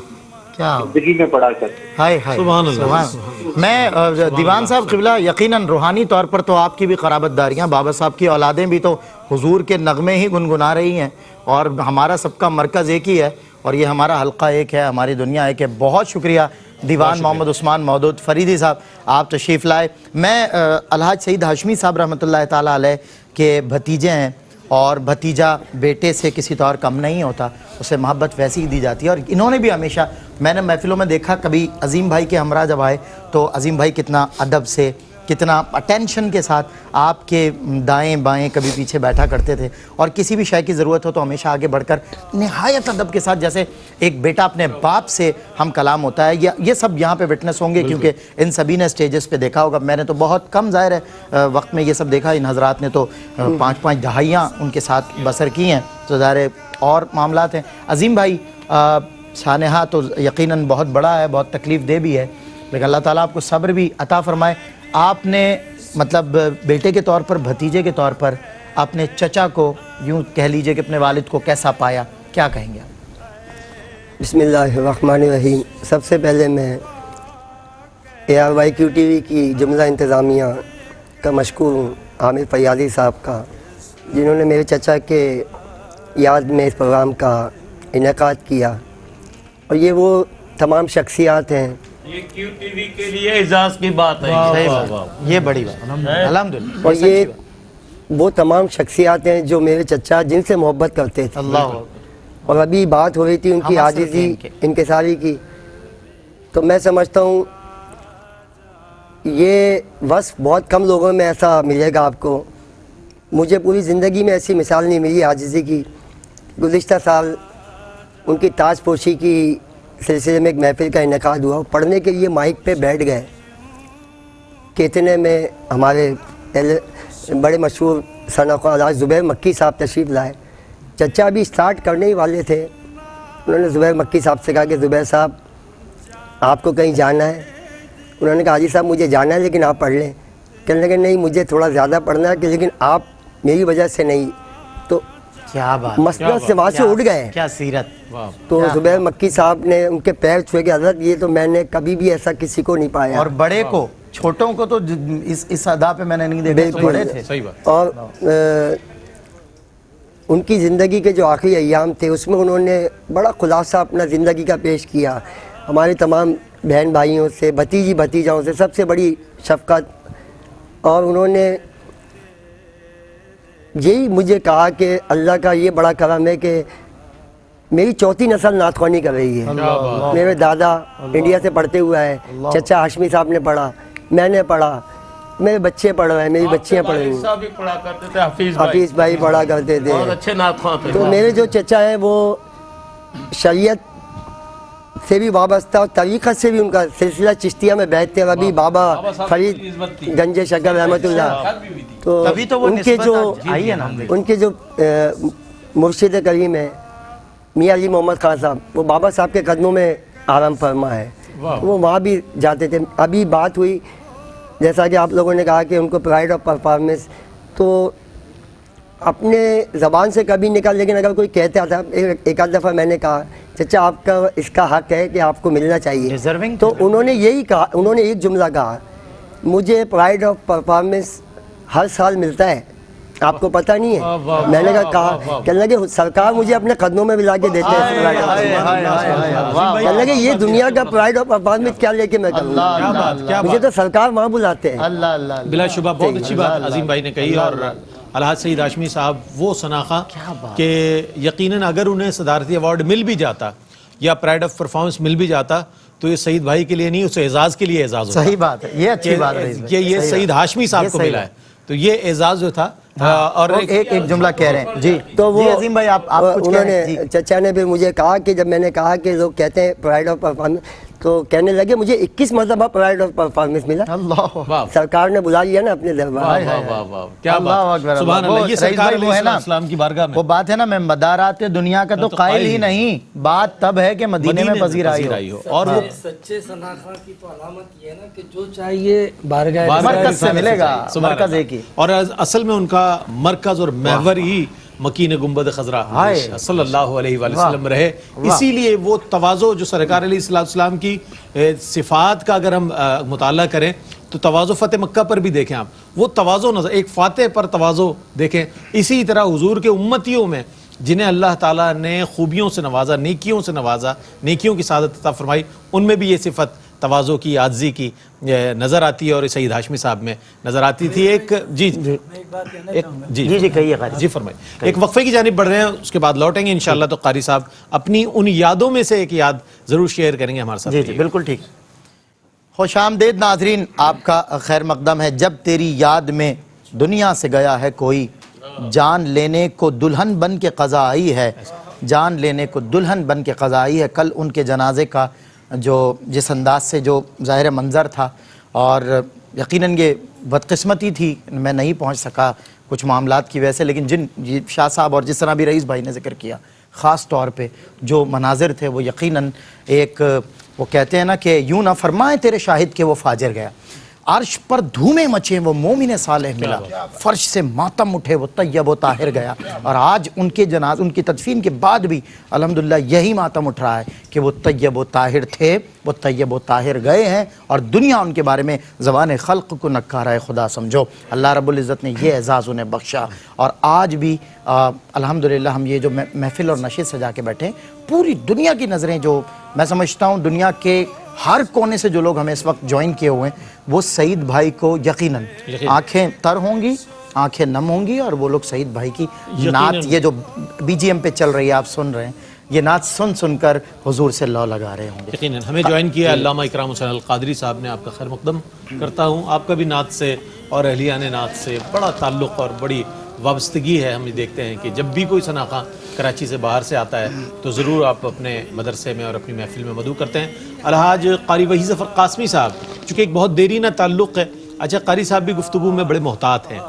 زندگی میں پڑھا کرتے۔ سبحان اللہ۔ میں دیوان صاحب قبلہ یقیناً روحانی طور پر تو آپ کی بھی قرابت داریاں، بابا صاحب کی اولادیں بھی تو حضور کے نغمے ہی گنگنا رہی ہیں، اور ہمارا سب کا مرکز ایک ہی ہے، اور یہ ہمارا حلقہ ایک ہے، ہماری دنیا ایک ہے۔ بہت شکریہ دیوان محمد عثمان مودود فریدی صاحب، آپ تشریف لائے۔ میں الحاج سعید ہاشمی صاحب رحمۃ اللہ تعالیٰ علیہ کے بھتیجے ہیں، اور بھتیجا بیٹے سے کسی طور کم نہیں ہوتا، اسے محبت ویسی ہی دی جاتی ہے، اور انہوں نے بھی ہمیشہ، میں نے محفلوں میں دیکھا کبھی عظیم بھائی کے ہمراہ جب آئے تو عظیم بھائی کتنا ادب سے، کتنا اٹینشن کے ساتھ آپ کے دائیں بائیں کبھی پیچھے بیٹھا کرتے تھے، اور کسی بھی شے کی ضرورت ہو تو ہمیشہ آگے بڑھ کر نہایت ادب کے ساتھ، جیسے ایک بیٹا اپنے باپ سے ہم کلام ہوتا ہے۔ یہ سب یہاں پہ وٹنس ہوں گے، کیونکہ ان سبھی نے سٹیجز پہ دیکھا ہوگا، میں نے تو بہت کم ظاہر ہے وقت میں یہ سب دیکھا، ان حضرات نے تو 5 دہائیاں ان کے ساتھ بسر کی ہیں، تو ظاہر اور معاملات ہیں۔ عظیم بھائی، سانحہ تو یقیناً بہت بڑا ہے، بہت تکلیف دہ بھی ہے، لیکن اللہ تعالیٰ آپ کو صبر بھی عطا فرمائے۔ آپ نے مطلب بیٹے کے طور پر، بھتیجے کے طور پر اپنے چچا کو، یوں کہہ لیجئے کہ اپنے والد کو کیسا پایا، کیا کہیں گے آپ؟ بسم اللہ الرحمن الرحیم۔ سب سے پہلے میں ARYQ TV کی جملہ انتظامیہ کا مشکور ہوں، عامر فیاضی صاحب کا، جنہوں نے میرے چچا کے یاد میں اس پروگرام کا انعقاد کیا، اور یہ وہ تمام شخصیات ہیں۔ یہ QTV کے لیے اعزاز کی بات ہے، یہ بڑی بات، الحمدللہ۔ اور یہ وہ تمام شخصیات ہیں جو میرے چچا جن سے محبت کرتے تھے، اور ابھی بات ہو رہی تھی ان کی عاجزی انکساری کی، تو میں سمجھتا ہوں یہ وصف بہت کم لوگوں میں ایسا ملے گا آپ کو۔ مجھے پوری زندگی میں ایسی مثال نہیں ملی عاجزی کی۔ گزشتہ سال ان کی تاج پوشی کی سلسلے میں ایک محفل کا انعقاد ہوا، پڑھنے کے لیے مائک پہ بیٹھ گئے، کہ اتنے میں ہمارے بڑے مشہور ثناء الحاج زبیر مکی صاحب تشریف لائے۔ چچا ابھی اسٹارٹ کرنے ہی والے تھے، انہوں نے زبیر مکی صاحب سے کہا کہ زبیر صاحب آپ کو کہیں جانا ہے؟ انہوں نے کہا حاجی صاحب مجھے جانا ہے لیکن آپ پڑھ لیں۔ کہنے لگے نہیں مجھے تھوڑا زیادہ پڑھنا ہے کہ لیکن آپ میری وجہ سے نہیں۔ تو کیا بات، مسجد سے وہاں سے اٹھ گئے۔ کیا سیرت۔ تو زبیر مکی صاحب نے ان کے پیر چھوئے کہ حضرت یہ تو میں نے کبھی بھی ایسا کسی کو نہیں پایا، اور بڑے کو، چھوٹوں کو تو اس ادا پہ میں نے نہیں دیکھا، بڑے تھے۔ اور ان کی زندگی کے جو آخری ایام تھے اس میں انہوں نے بڑا خلاصہ اپنا زندگی کا پیش کیا، ہمارے تمام بہن بھائیوں سے، بھتیجی بھتیجاؤں سے سب سے بڑی شفقت۔ اور انہوں نے یہی مجھے کہا کہ اللہ کا یہ بڑا کرم ہے کہ میری چوتھی نسل نعت خوانی کر رہی ہے۔ میرے دادا انڈیا سے پڑھتے ہوئے ہیں، چچا ہاشمی صاحب نے پڑھا، میں نے پڑھا، میرے بچے پڑھ رہے ہیں، میری بچیاں پڑھ رہی ہیں، حفیظ بھائی پڑھا کرتے تھے۔ اچھے نعت خواں تھے۔ تو میرے جو چچا ہیں وہ شریعت سے بھی وابستہ، اور طریقت سے بھی ان کا سلسلہ چشتیہ میں بیٹھتے ہیں، ابھی بابا فرید گنج شکر رحمۃ اللہ، تو ان کے جو مرشد کریم ہیں میاں علی محمد خان صاحب، وہ بابا صاحب کے قدموں میں آرام فرما ہے، وہ وہاں بھی جاتے تھے۔ ابھی بات ہوئی جیسا کہ آپ لوگوں نے کہا کہ ان کو پرائڈ آف پرفارمنس، تو اپنے زبان سے کبھی نکال، لیکن اگر کوئی کہتا تھا، ایک آدھ دفعہ میں نے کہا چچا آپ کا اس کا حق ہے کہ آپ کو ملنا چاہیے، تو انہوں نے یہی کہا، انہوں نے ایک جملہ کہا مجھے پرائڈ آف پرفارمنس ہر سال ملتا ہے، آپ کو پتہ نہیں ہے. میں نے کہا کہنے لگے سرکار مجھے اپنے قدموں میں ملا کے دیتے ہیں. کہنے لگے یہ دنیا کا پرائڈ آف پرفارمنس کیا لے کے میں کروں گا، مجھے تو سرکار وہاں بلاتے ہیں. بلا شبہ بہت اچھی بات عظیم بھائی نے کہی. اور الحاج سعید ہاشمی صاحب وہ شناخہ کہ یقیناً اگر انہیں صدارتی ایوارڈ مل بھی جاتا یا پرائڈ آف پرفارمنس مل بھی جاتا تو یہ سعید بھائی کے لیے نہیں، اس اعزاز کے لیے اعزاز ہوتا. صحیح بات ہے، یہ اچھی بات ہے. یہ سعید ہاشمی صاحب کو ملا ہے تو یہ اعزاز جو تھا. اور ایک جملہ کہہ رہے ہیں جی. تو وہ عظیم بھائی آپ کچھ انہوں نے چچا نے پھر مجھے کہا کہ جب میں نے کہا کہ لوگ کہتے ہیں پرائڈ آف پرفارمنس، تو کہنے لگے مجھے 21 مرتبہ پرائڈ آف پرفارمنس ملا. اللہ، سرکار نے بلا لیا نا اپنے دربار. کیا بات، سبحان اللہ. یہ سرکار علیہ السلام کی بارگاہ میں وہ بات ہے نا، میں مدارات دنیا کا تو قائل ہی نہیں، بات تب ہے کہ مدینے میں پذیرائی ہو. اور وہ سچے شناخہ کی تو علامت یہ ہے نا کہ جو چاہیے بارگاہ مرکز سے ملے گا، مرکز ایک ہی. اور اصل میں ان کا مرکز اور محور ہی مکین گنبد خضرا صلی اللہ علیہ وآلہ وسلم رہے. اسی لیے وہ تواضع جو سرکار علیہ السلام کی صفات کا اگر ہم مطالعہ کریں تو تواضع فتح مکہ پر بھی دیکھیں آپ، وہ تواضع نظر ایک فاتح پر تواضع دیکھیں. اسی طرح حضور کے امتیوں میں جنہیں اللہ تعالیٰ نے خوبیوں سے نوازا، نیکیوں سے نوازا، نیکیوں کی سعادت عطا فرمائی، ان میں بھی یہ صفت تواضع کی، عاجزی کی نظر آتی ہے. اور سعید ہاشمی صاحب میں نظر آتی تھی. ایک جی جی فرمائیں. ایک وقفے کی جانب بڑھ رہے ہیں، اس کے بعد لوٹیں گے انشاءاللہ. تو قاری صاحب اپنی ان یادوں میں سے ایک یاد ضرور شیئر کریں گے ہمارے ساتھ. جی بالکل ٹھیک. خوش آمدید ناظرین، آپ کا خیر مقدم ہے. جب تیری یاد میں دنیا سے گیا ہے کوئی، جان لینے کو دلہن بن کے قضا آئی ہے، جان لینے کو دلہن بن کے قضا آئی ہے. کل ان کے جنازے کا جو جس انداز سے جو ظاہر منظر تھا، اور یقیناً یہ بدقسمتی تھی میں نہیں پہنچ سکا کچھ معاملات کی وجہ سے، لیکن جن شاہ صاحب اور جس طرح بھی رئیس بھائی نے ذکر کیا، خاص طور پہ جو مناظر تھے وہ یقیناً ایک، وہ کہتے ہیں نا کہ یوں نہ فرمائے تیرے شاہد کہ وہ فاجر گیا. عرش پر دھومیں مچیں وہ مومن صالح ملا، فرش سے ماتم اٹھے وہ طیب و طاہر گیا. اور آج ان کے جناز ان کی تدفین کے بعد بھی الحمدللہ یہی ماتم اٹھ رہا ہے کہ وہ طیب و طاہر تھے، وہ طیب و طاہر گئے ہیں، اور دنیا ان کے بارے میں زبان خلق کو نکارہ خدا سمجھو. اللہ رب العزت نے یہ اعزاز انہیں بخشا. اور آج بھی الحمدللہ ہم یہ جو محفل اور نشید سجا کے بیٹھے، پوری دنیا کی نظریں، جو میں سمجھتا ہوں دنیا کے ہر کونے سے جو لوگ ہمیں اس وقت جوائن کیے ہوئے ہیں، وہ سعید بھائی کو یقیناً آنکھیں تر ہوں گی، آنکھیں نم ہوں گی، اور وہ لوگ سعید بھائی کی نعت، یہ جو بی جی ایم پہ چل رہی ہے آپ سن رہے ہیں، یہ نعت سن سن کر حضور سے لو لگا رہے ہوں گے. یقیناً ہمیں جوائن کیا علامہ اکرام حسین القادری صاحب نے. آپ کا خیر مقدم کرتا ہوں. آپ کا بھی نعت سے اور اہلیان نعت سے بڑا تعلق اور بڑی وابستگی ہے. ہم یہ دیکھتے ہیں کہ جب بھی کوئی شناخہ کراچی سے باہر سے آتا ہے تو ضرور آپ اپنے مدرسے میں اور اپنی محفل میں مدعو کرتے ہیں. الحاج قاری وحید ظفر قاسمی صاحب، چونکہ ایک بہت دیرینہ تعلق ہے. اچھا، قاری صاحب بھی گفتگو میں بڑے محتاط ہیں،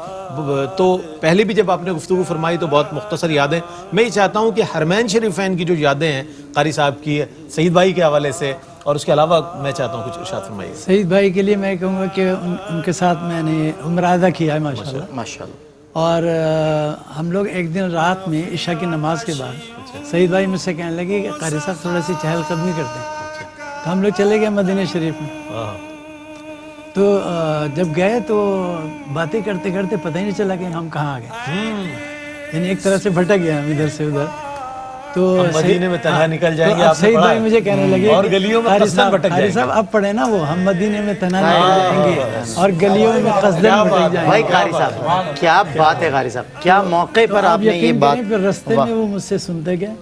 تو پہلے بھی جب آپ نے گفتگو فرمائی تو بہت مختصر یادیں. میں یہ چاہتا ہوں کہ حرمین شریفین کی جو یادیں ہیں قاری صاحب کی سعید بھائی کے حوالے سے، اور اس کے علاوہ میں چاہتا ہوں کچھ ارشاد فرمائیے. سعید بھائی کے لیے میں کہوں گا کہ ان کے ساتھ میں نے عمرہ ادا کیا ہے ماشاءاللہ. اور ہم لوگ ایک دن رات میں عشاء کی نماز کے بعد سعید بھائی مجھ سے کہنے لگے کہ قاری صاحب تھوڑا سی چہل قدمی کرتے ہیں. تو ہم لوگ چلے گئے مدینہ شریف میں. تو جب گئے تو باتیں کرتے کرتے پتہ ہی نہیں چلا کہ ہم کہاں آ گئے، یعنی ایک طرح سے بھٹک گیا ہم ادھر سے ادھر. تو مدینے میں تنہا نکل جائیں گے. سعید بھائی مجھے کہنے لگے اور گلیوں میں قصدن بھٹک جائیں گے. صاحب اب پڑھے نا وہ، ہم مدینے میں تنہا نکل جائیں گے اور گلیوں میں قصدن بھٹک جائیں گے. بھائی قاری صاحب کیا بات ہے، قاری صاحب کیا موقع پر آپ نے یہ بات. پھر رستے میں وہ مجھ سے سنتے گئے،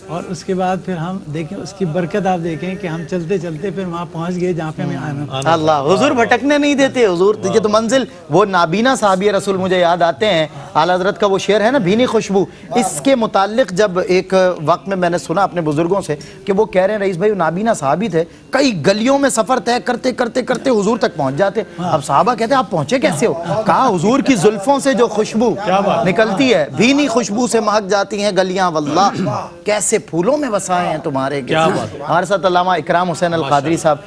اور اس کے بعد پھر ہم دیکھیں اس کی برکت، آپ دیکھیں کہ ہم چلتے چلتے پھر وہاں پہنچ گئے جہاں پہ ہمیں آنا. اللہ، حضور بھٹکنے نہیں دیتے. حضور یہ تو منزل، وہ نابینا صحابی رسول مجھے یاد آتے ہیں. اعلیٰ حضرت کا وہ شعر ہے نا بھینی خوشبو، اس کے متعلق جب ایک وقت میں نے سنا اپنے بزرگوں سے کہ وہ کہہ رہے ہیں رئیس بھائی وہ نابینا صحابی تھے، کئی گلیوں میں سفر طے کرتے کرتے کرتے حضور تک پہنچ جاتے. اب صحابہ کہتے ہیں آپ پہنچے کیسے ہو؟ کہا حضور کی زلفوں سے جو خوشبو نکلتی ہے، بھینی خوشبو سے مہک جاتی ہیں گلیاں، واللہ کیسے پھولوں میں وسائے ہیں تمہارے. ہمارے ساتھ علامہ اکرام حسین القادری صاحب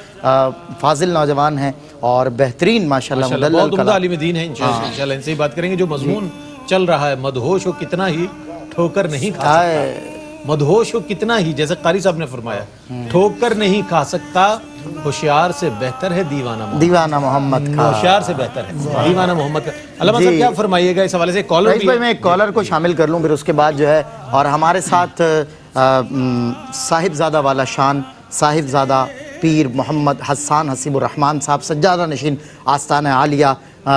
فاضل نوجوان ہیں اور بہترین ماشاءاللہ بہت عمدہ عالم دین ہیں. انشاءاللہ ان سے ہی بات کریں گے. جو مضمون چل رہا ہے، مدہوش ہو کتنا ہی ٹھوکر نہیں کھا سکتا، مدہوش ہو کتنا ہی، جیسے قاری صاحب نے فرمایا ٹھوکر نہیں کھا سکتا ہوشیار سے بہتر ہے دیوانہ محمد. دیوانہ محمد کا. ہوشیار سے بہتر ہے دیوانہ محمد کا. علامہ صاحب کیا فرمائیے گا اس حوالے سے؟ کالر رئیس بھائی میں ایک کالر کو شامل کر لوں پھر اس کے بعد جو ہے، اور ہمارے ساتھ صاحبزادہ والا شان صاحبزادہ پیر محمد حسان حسیب الرحمان صاحب، سجادہ نشین آستانہ عالیہ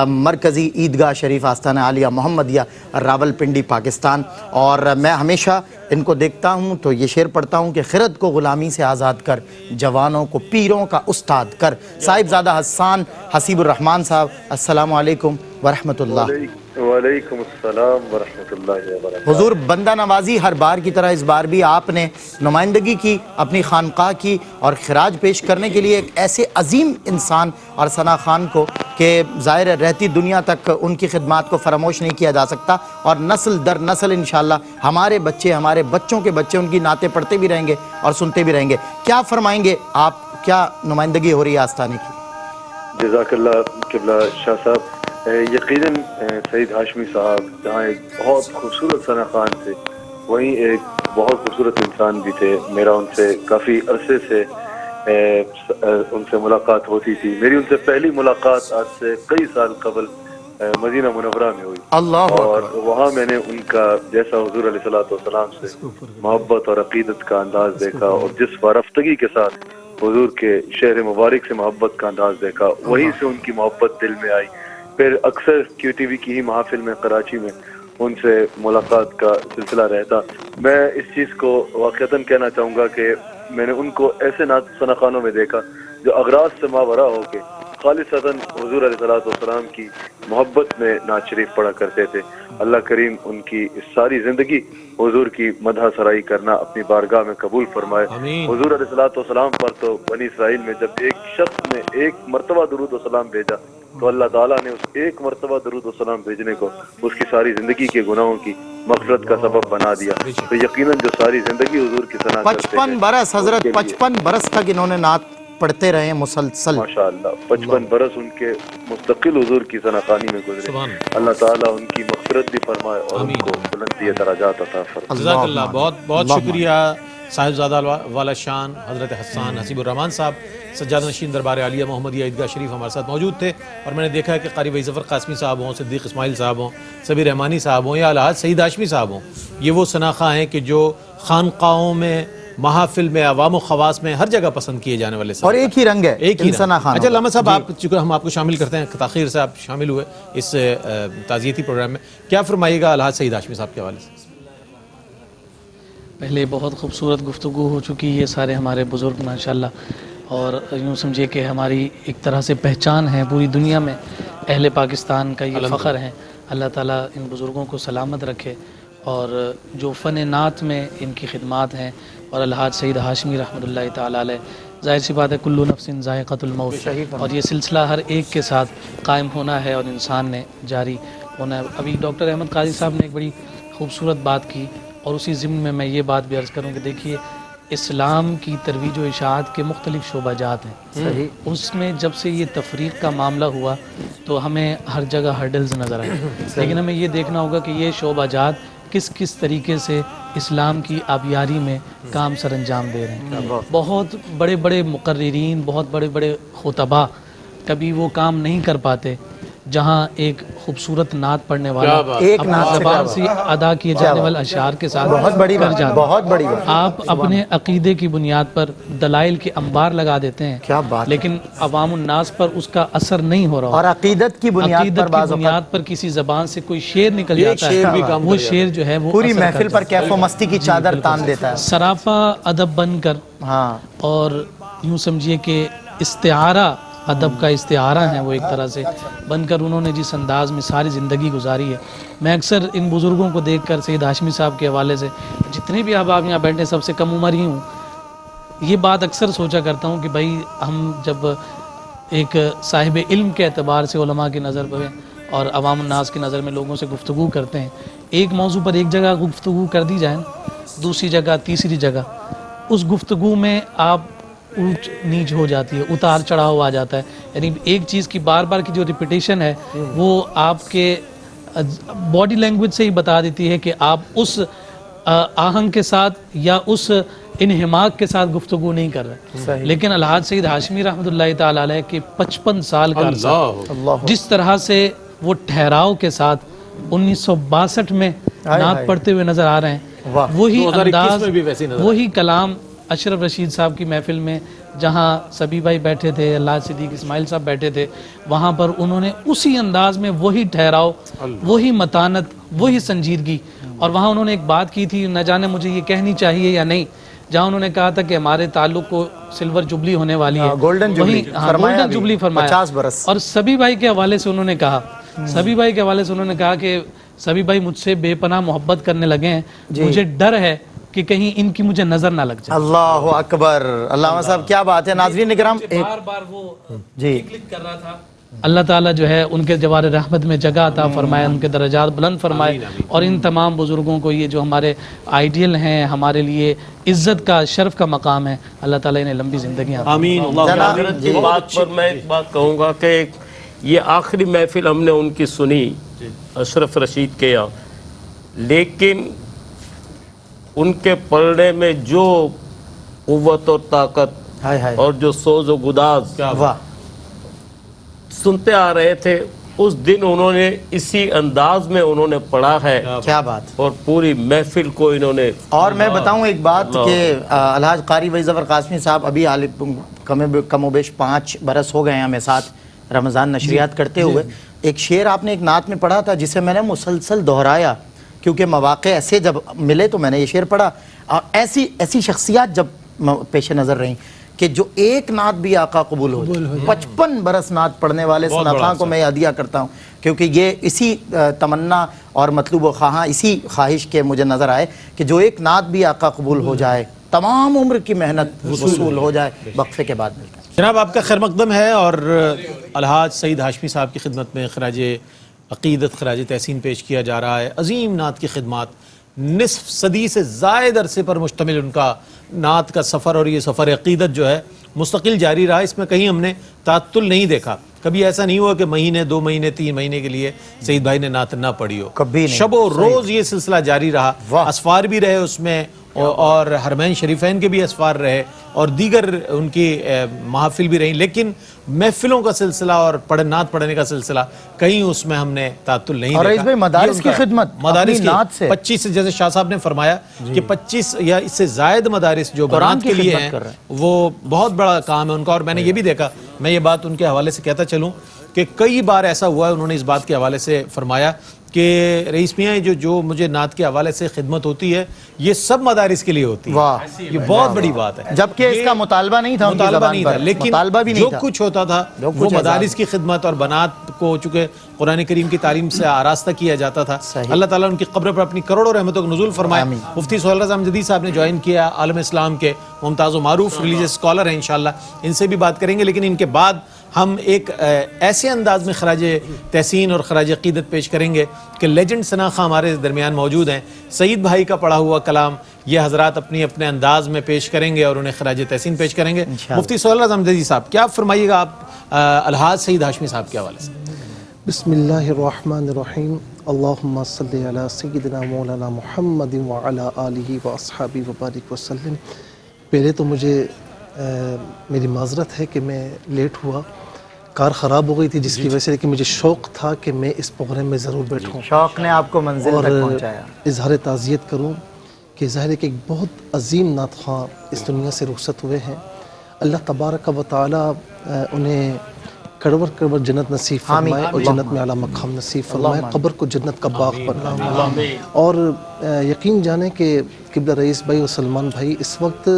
مرکزی عیدگاہ شریف آستانہ عالیہ محمدیہ راول پنڈی پاکستان. اور میں ہمیشہ ان کو دیکھتا ہوں تو یہ شعر پڑھتا ہوں کہ خرد کو غلامی سے آزاد کر، جوانوں کو پیروں کا استاد کر. صاحبزادہ حسان حسیب الرحمان صاحب، السلام علیکم ورحمۃ اللہ. وعلیکم السلام ورحمۃ اللہ وبرکاتہ. حضور، بندہ نوازی ہر بار کی طرح اس بار بھی آپ نے نمائندگی کی اپنی خانقاہ کی، اور خراج پیش کرنے کے لیے ایک ایسے عظیم انسان اور ثنا خان کو کہ ظاہر رہتی دنیا تک ان کی خدمات کو فراموش نہیں کیا جا سکتا، اور نسل در نسل انشاءاللہ ہمارے بچے، ہمارے بچوں کے بچے ان کی نعتیں پڑھتے بھی رہیں گے اور سنتے بھی رہیں گے. کیا فرمائیں گے آپ؟ کیا نمائندگی ہو رہی ہے آستانے کی؟ جزاک اللہ قبلہ شاہ صاحب. یقیناً سعید ہاشمی صاحب جہاں ایک بہت خوبصورت ثنا خان تھے، وہیں ایک بہت خوبصورت انسان بھی تھے. میرا ان سے کافی عرصے سے ان سے ملاقات ہوتی تھی. میری ان سے پہلی ملاقات آج سے کئی سال قبل مدینہ منورہ میں ہوئی، اور وہاں میں نے ان کا جیسا حضور علیہ الصلوۃ والسلام سے محبت اور عقیدت کا انداز دیکھا، اور جس وارفتگی کے ساتھ حضور کے شہر مبارک سے محبت کا انداز دیکھا، وہیں سے ان کی محبت دل میں آئی. پھر اکثر کیو ٹی وی کی ہی محافل میں کراچی میں ان سے ملاقات کا سلسلہ رہتا. میں اس چیز کو واقعتاً کہنا چاہوں گا کہ میں نے ان کو ایسے ثنا خانوں میں دیکھا جو اغراض سے ماورا ہو کے خالصتاً حضور علیہ الصلوۃ والسلام کی محبت میں نعت شریف پڑھا کرتے تھے. اللہ کریم ان کی ساری زندگی حضور کی مدح سرائی کرنا اپنی بارگاہ میں قبول فرمائے. حضور علیہ الصلوۃ والسلام پر تو بنی اسرائیل میں جب ایک شخص نے ایک مرتبہ درود و سلام بھیجا تو اللہ تعالیٰ نے اس ایک مرتبہ درود و سلام بھیجنے کو اس کی ساری زندگی کے گناہوں کی مغفرت کا سبب بنا دیا. تو یقیناً جو ساری زندگی حضور کی ثنا کرتے ہیں، 55 برس حضرت 55 برس تک انہوں نے نعت پڑھتے رہے مسلسل. ماشاءاللہ 55 برس ان کے مستقل حضور کی ثنا خوانی میں گزرے. اللہ تعالیٰ ان کی مغفرت بھی فرمائے اور ان کو بلندی درجات عطا فرمائے. جزاک اللہ. بہت بہت شکریہ صاحبزادہ والا شان حضرت حسان حسیب الرحمان صاحب، سجادہ نشین دربار عالیہ محمدیہ عیدگاہ شریف ہمارے ساتھ موجود تھے. اور میں نے دیکھا ہے کہ قاری وحید ظفر قاسمی صاحب ہوں، صدیق اسماعیل صاحب ہوں، سبیر رحمانی صاحب ہوں، یا الحاج سعید ہاشمی صاحب ہوں، یہ وہ ثنا خواں ہیں کہ جو خانقاہوں میں، محافل میں، عوام و خواص میں ہر جگہ پسند کیے جانے والے صاحب. اور ایک ہی رنگ ہے، ایک ہی ثنا خان. اچھا علامہ صاحب، آپ چونکہ ہم آپ کو شامل کرتے ہیں، تاخیر سے آپ شامل ہوئے اس تعزیتی پروگرام میں، کیا فرمائیے گا الحاج سعید ہاشمی صاحب کے حوالے سے؟ پہلے بہت خوبصورت گفتگو ہو چکی ہے، سارے ہمارے بزرگ ماشاءاللہ، اور یوں سمجھے کہ ہماری ایک طرح سے پہچان ہے پوری دنیا میں، اہل پاکستان کا یہ فخر ہے. اللہ تعالیٰ ان بزرگوں کو سلامت رکھے، اور جو فن نعت میں ان کی خدمات ہیں، اور الحاج سعید ہاشمی رحمۃ اللہ تعالیٰ علیہ، ظاہر سی بات ہے کل نفس ذائقۃ الموت، اور یہ سلسلہ ہر ایک کے ساتھ قائم ہونا ہے اور انسان نے جاری ہونا ہے. ابھی ڈاکٹر احمد قاضی صاحب نے ایک بڑی خوبصورت بات کی، اور اسی ضمن میں یہ بات بھی عرض کروں کہ دیکھیے اسلام کی ترویج و اشاعت کے مختلف شعبہ جات ہیں، اس میں جب سے یہ تفریق کا معاملہ ہوا تو ہمیں ہر جگہ ہرڈلز نظر آئے، لیکن ہمیں یہ دیکھنا ہوگا کہ یہ شعبہ جات کس طریقے سے اسلام کی آبیاری میں کام سر انجام دے رہے ہیں. بہت بڑے بڑے مقررین، بہت بڑے بڑے خطباء کبھی وہ کام نہیں کر پاتے جہاں ایک خوبصورت نعت پڑھنے والا اپنی زبان سے ادا کیے جانے والے اشعار کے ساتھ بہت بڑی بات. آپ اپنے عقیدے کی بنیاد پر دلائل کے انبار لگا دیتے ہیں، کیا بات، لیکن عوام الناس پر اس کا اثر نہیں ہو رہا، اور عقیدت کی بنیاد پر کسی زبان سے کوئی شعر نکل جاتا ہے، وہ شعر جو ہے وہ پوری محفل پر کیف و مستی کی چادر تان دیتا ہے، سراپا ادب بن کر. اور یوں سمجھیے کہ استعارہ، ادب کا استعارہ ہیں وہ ایک طرح سے بن کر انہوں نے جس انداز میں ساری زندگی گزاری ہے. میں اکثر ان بزرگوں کو دیکھ کر سعید ہاشمی صاحب کے حوالے سے، جتنے بھی آپ یہاں بیٹھے سب سے کم عمر ہی ہوں، یہ بات اکثر سوچا کرتا ہوں کہ بھائی ہم جب ایک صاحب علم کے اعتبار سے علماء کی نظر پہ اور عوام الناس کی نظر میں لوگوں سے گفتگو کرتے ہیں، ایک موضوع پر ایک جگہ گفتگو کر دی جائے، دوسری جگہ، تیسری جگہ، اس گفتگو میں آپ اونچ نیچ ہو جاتی ہے، اتار چڑھاؤ آ جاتا ہے. یعنی ایک چیز کی بار بار کی جو ریپیٹیشن ہے وہ آپ کے باڈی لینگویج سے ہی بتا دیتی ہے کہ آپ اس آہنگ کے ساتھ یا اس انہماک کے ساتھ گفتگو نہیں کر رہے، لیکن الحاج سید ہاشمی رحمۃ اللہ تعالی علیہ کے 55 سال کا عرصہ جس طرح سے وہ ٹھہراؤ کے ساتھ 1962 میں نعت پڑھتے ہوئے نظر آ رہے ہیں، وہی انداز، وہی کلام اشرف رشید صاحب کی محفل میں جہاں سبی بھائی بیٹھے تھے، اللہ صدیق اسماعیل صاحب بیٹھے تھے، وہاں پر انہوں نے اسی انداز میں وہی ٹھہراؤ، وہی متانت، وہی سنجیدگی، اور وہاں انہوں نے ایک بات کی تھی، نہ جانے مجھے یہ کہنی چاہیے یا نہیں، جہاں انہوں نے کہا تھا کہ ہمارے تعلق کو سلور جبلی ہونے والی ہے، گولڈن جبلی گولڈن جبلی فرمایا، 50 برس، اور سبی بھائی کے حوالے سے انہوں نے کہا، سبی بھائی کے حوالے سے انہوں نے کہا کہ سبی بھائی مجھ سے بے پناہ محبت کرنے لگے ہیں، مجھے ڈر ہے کہ کہیں ان کی مجھے نظر نہ لگ جائے۔ اللہ اکبر، علامہ صاحب کیا بات ہے۔ ناظرین اکرام، بار بار وہ کلک کر رہا تھا، اللہ تعالیٰ جو ہے ان کے جوار رحمت میں جگہ عطا فرمائے، ان کے درجات بلند فرمائے، اور ان تمام بزرگوں کو یہ جو ہمارے آئیڈیل ہیں، ہمارے لیے عزت کا، شرف کا مقام ہے، اللہ تعالیٰ انہیں لمبی زندگی عطا فرمائے۔ آمین۔ آخرت کی بات پر میں ایک بات کہوں گا کہ یہ آخری محفل ہم نے ان کی سنی اشرف رشید کے یہاں، لیکن ان کے پلڑے میں جو قوت اور طاقت اور جو سوز و گداز سنتے آ رہے تھے، اس دن انہوں نے اسی انداز میں انہوں نے پڑھا ہے، کیا بات، اور پوری محفل کو انہوں نے۔ اور میں بتاؤں ایک بات کہ الحاج قاری وحید ظفر قاسمی صاحب ابھی کم و بیش 5 برس ہو گئے ہیں ہمیں ساتھ رمضان نشریات کرتے ہوئے، ایک شعر آپ نے ایک نعت میں پڑھا تھا جسے میں نے مسلسل دہرایا، کیونکہ مواقع ایسے جب ملے تو میں نے یہ شعر پڑھا، اور ایسی شخصیات جب پیش نظر رہیں کہ جو ایک نعت بھی آقا قبول ہو جائے، 55 برس نعت پڑھنے والے صنفاں کو میں ہدیہ کرتا ہوں، کیونکہ یہ اسی تمنا اور مطلوب و خواہاں، اسی خواہش کے مجھے نظر آئے کہ جو ایک نعت بھی آقا قبول ہو جائے، تمام عمر کی محنت وصول ہو جائے، وقفے کے بعد ملتا ہے۔ جناب آپ کا خیر مقدم ہے، اور الحاج سعید ہاشمی صاحب کی خدمت میں خراج عقیدت، خراج تحسین پیش کیا جا رہا ہے۔ عظیم نعت کی خدمات، نصف صدی سے زائد عرصے پر مشتمل ان کا نعت کا سفر، اور یہ سفر عقیدت جو ہے مستقل جاری رہا، اس میں کہیں ہم نے تعطل نہیں دیکھا، کبھی ایسا نہیں ہوا کہ مہینے 2 مہینے 3 مہینے کے لیے سعید بھائی نے نعت نہ پڑھی ہو، کبھی نہیں، شب و روز یہ سلسلہ جاری رہا، اسفار بھی رہے اس میں، اور حرمین شریفین کے بھی اسفار رہے، اور دیگر ان کی محافل بھی رہیں، لیکن محفلوں کا سلسلہ اور نعت پڑھنے کا سلسلہ کہیں اس میں ہم نے تعطل نہیں دیکھا۔ اور اس میں مدارس کی خدمت، مدارس کی نعت سے 25، جیسے شاہ صاحب نے فرمایا کہ 25 یا اس سے زائد مدارس جو بنات کے لیے ہیں، وہ بہت بڑا کام ہے ان کا۔ اور میں نے یہ بھی دیکھا، میں یہ بات ان کے حوالے سے کہتا چلوں کہ کئی بار ایسا ہوا ہے، انہوں نے اس بات کے حوالے سے فرمایا کہ رئیس میاں جو مجھے نعت کے حوالے سے خدمت ہوتی ہے، یہ سب مدارس کے لیے ہوتی ہے، یہ بہت بڑی بات ہے، جبکہ اس کا مطالبہ نہیں تھا، لیکن جو کچھ ہوتا تھا وہ مدارس کی خدمت اور بنات کو چونکہ قرآن کریم کی تعلیم سے آراستہ کیا جاتا تھا۔ اللہ تعالیٰ ان کی قبر پر اپنی کروڑوں رحمتوں کو نزول فرمائے۔ مفتی سہیل رضا جدید صاحب نے جوائن کیا، عالم اسلام کے ممتاز و معروف ریلیجس اسکالر ہیں، انشاءاللہ ان سے بھی بات کریں گے، لیکن ان کے بعد ہم ایک ایسے انداز میں خراج تحسین اور خراج عقیدت پیش کریں گے کہ لیجنڈ ثنا خاں ہمارے درمیان موجود ہیں، سعید بھائی کا پڑھا ہوا کلام یہ حضرات اپنے انداز میں پیش کریں گے اور انہیں خراج تحسین پیش کریں گے۔ مفتی سہیل رضا جدید صاحب کیا فرمائیے گا آپ الحاج سعید ہاشمی صاحب کے حوالے سے؟ بسم اللہ الرحمن الرحیم، اللہم صلی علی سیدنا مولانا محمد وعلی آلہ واصحابہ وبارک وسلم۔ پہلے تو مجھے میری معذرت ہے کہ میں لیٹ ہوا، کار خراب ہو گئی تھی جس کی وجہ سے، لیکن مجھے شوق تھا کہ میں اس پروگرام میں ضرور بیٹھوں، شوق نے آپ کو منزل تک پہنچایا، اظہار تعزیت کروں کہ ظاہر ہے کہ ایک بہت عظیم نعت خواں اس دنیا سے رخصت ہوئے ہیں۔ اللہ تبارک و تعالی انہیں کڑور کڑور جنت نصیب فرمائے اور جنت میں اعلیٰ مقام نصیب فرمائے، قبر کو جنت کا باغ بنائے، اور یقین جانیں کہ قبلہ رئیس بھائی اور سلمان بھائی اس وقت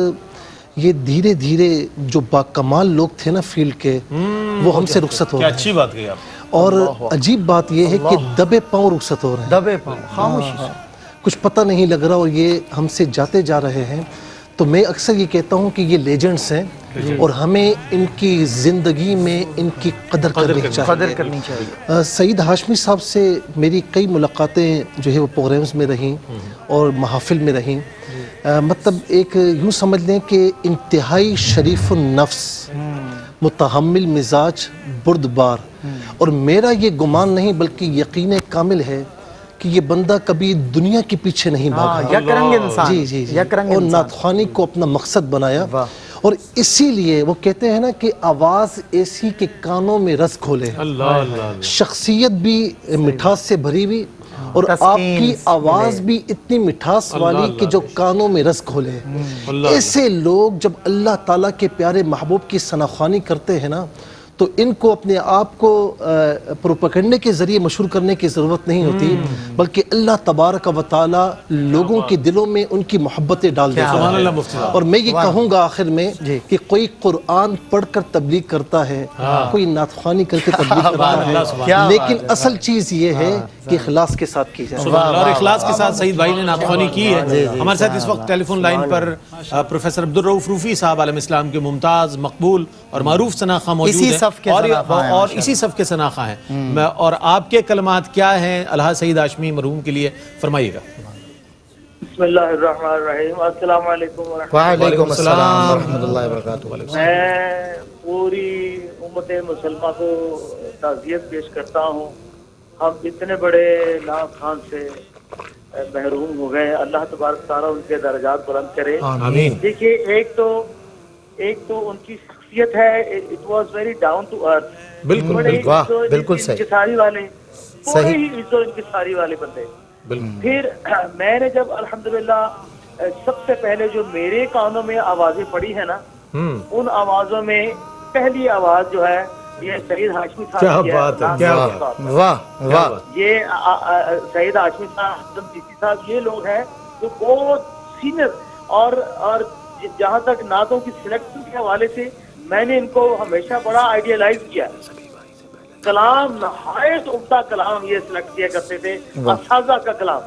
یہ دھیرے دھیرے جو باکمال لوگ تھے نا فیلڈ کے، وہ ہم سے رخصت ہو رہے ہیں۔ اچھی بات کہی آپ، اور عجیب بات یہ ہے کہ دبے پاؤں رخصت ہو رہے ہیں، دبے پاؤں، خاموشی سے کچھ پتہ نہیں لگ رہا، اور یہ ہم سے جاتے جا رہے ہیں۔ تو میں اکثر یہ کہتا ہوں کہ یہ لیجنڈز ہیں اور ہمیں ان کی زندگی میں ان کی قدر کرنی چاہیے۔ سعید ہاشمی صاحب سے میری کئی ملاقاتیں جو ہے وہ پروگرامز میں رہیں اور محافل میں رہیں، مطلب ایک یوں سمجھ لیں کہ انتہائی شریف النفس، متحمل مزاج، بردبار، اور میرا یہ گمان نہیں بلکہ یقین کامل ہے کہ یہ بندہ کبھی دنیا کے پیچھے نہیں بھاگا، یک رنگ انسان، جی جی جی، یک رنگ اور انسان، نعت خوانی کو اپنا مقصد بنایا، اور اسی لیے وہ کہتے ہیں نا کہ آواز ایسی کہ کانوں میں رس کھولے، شخصیت بھی مٹھاس سے بھری ہوئی، اور آپ کی آواز بھی اتنی مٹھاس والی کہ جو کانوں میں رس کھولے۔ ایسے لوگ جب اللہ تعالیٰ کے پیارے محبوب کی ثناخوانی کرتے ہیں نا، تو ان کو اپنے آپ کو پروپیگنڈے کے ذریعے مشہور کرنے کی ضرورت نہیں ہوتی، بلکہ اللہ تبارک و تعالیٰ لوگوں کے دلوں میں ان کی محبتیں ڈال دیتا ہے۔ اور میں یہ کہوں گا آخر میں کہ کوئی قرآن پڑھ کر تبلیغ کرتا ہے، کوئی نعت خوانی کر کے تبلیغ کرتا ہے، لیکن اصل چیز یہ ہے کہ اخلاص کے ساتھ کی جائے۔ اور اخلاص کے ساتھ سعید بھائی نے نعت خوانی کی ہے۔ ہمارے ساتھ اس وقت ٹیلی فون لائن پر پروفیسر عبدالرؤف روفی صاحب عالم اسلام کے ممتاز، مقبول اور معروف ثناخواں موجود ہیں، اور اسی صف کے ثناخواں ہیں، اور آپ کے کلمات کیا ہیں الحاج سعید ہاشمی مرحوم کے لیے، فرمائیے گا۔ بسم اللہ الرحمن الرحیم، السلام علیکم وعلیکم السلام ورحمۃ اللہ وبرکاتہ۔ میں پوری امت مسلمہ کو تعزیت پیش کرتا ہوں، ہم اتنے بڑے نعت خان سے محروم ہو گئے، اللہ تبارک تعالیٰ ان کے درجات بلند کرے۔ دیکھیے ایک تو ان کی شخصیت ہے، it was very down to earth, بالکل انکساری والے، صحیح انکساری والے بندے۔ پھر میں نے جب الحمدللہ سب سے پہلے جو میرے کانوں میں آوازیں پڑی ہیں نا، ان آوازوں میں پہلی آواز جو ہے یہ سعید ہاشمی صاحب کی ہے۔ یہ سعید ہاشمی صاحب، صاحب یہ لوگ ہیں جو بہت سینئر، اور جہاں تک نعتوں کی سلیکشن کے حوالے سے میں نے ان کو ہمیشہ بڑا آئیڈیالائز کیا، کلام نہایت عمدہ کلام یہ سلیکٹ کیا کرتے تھے، اساتذہ کا کلام،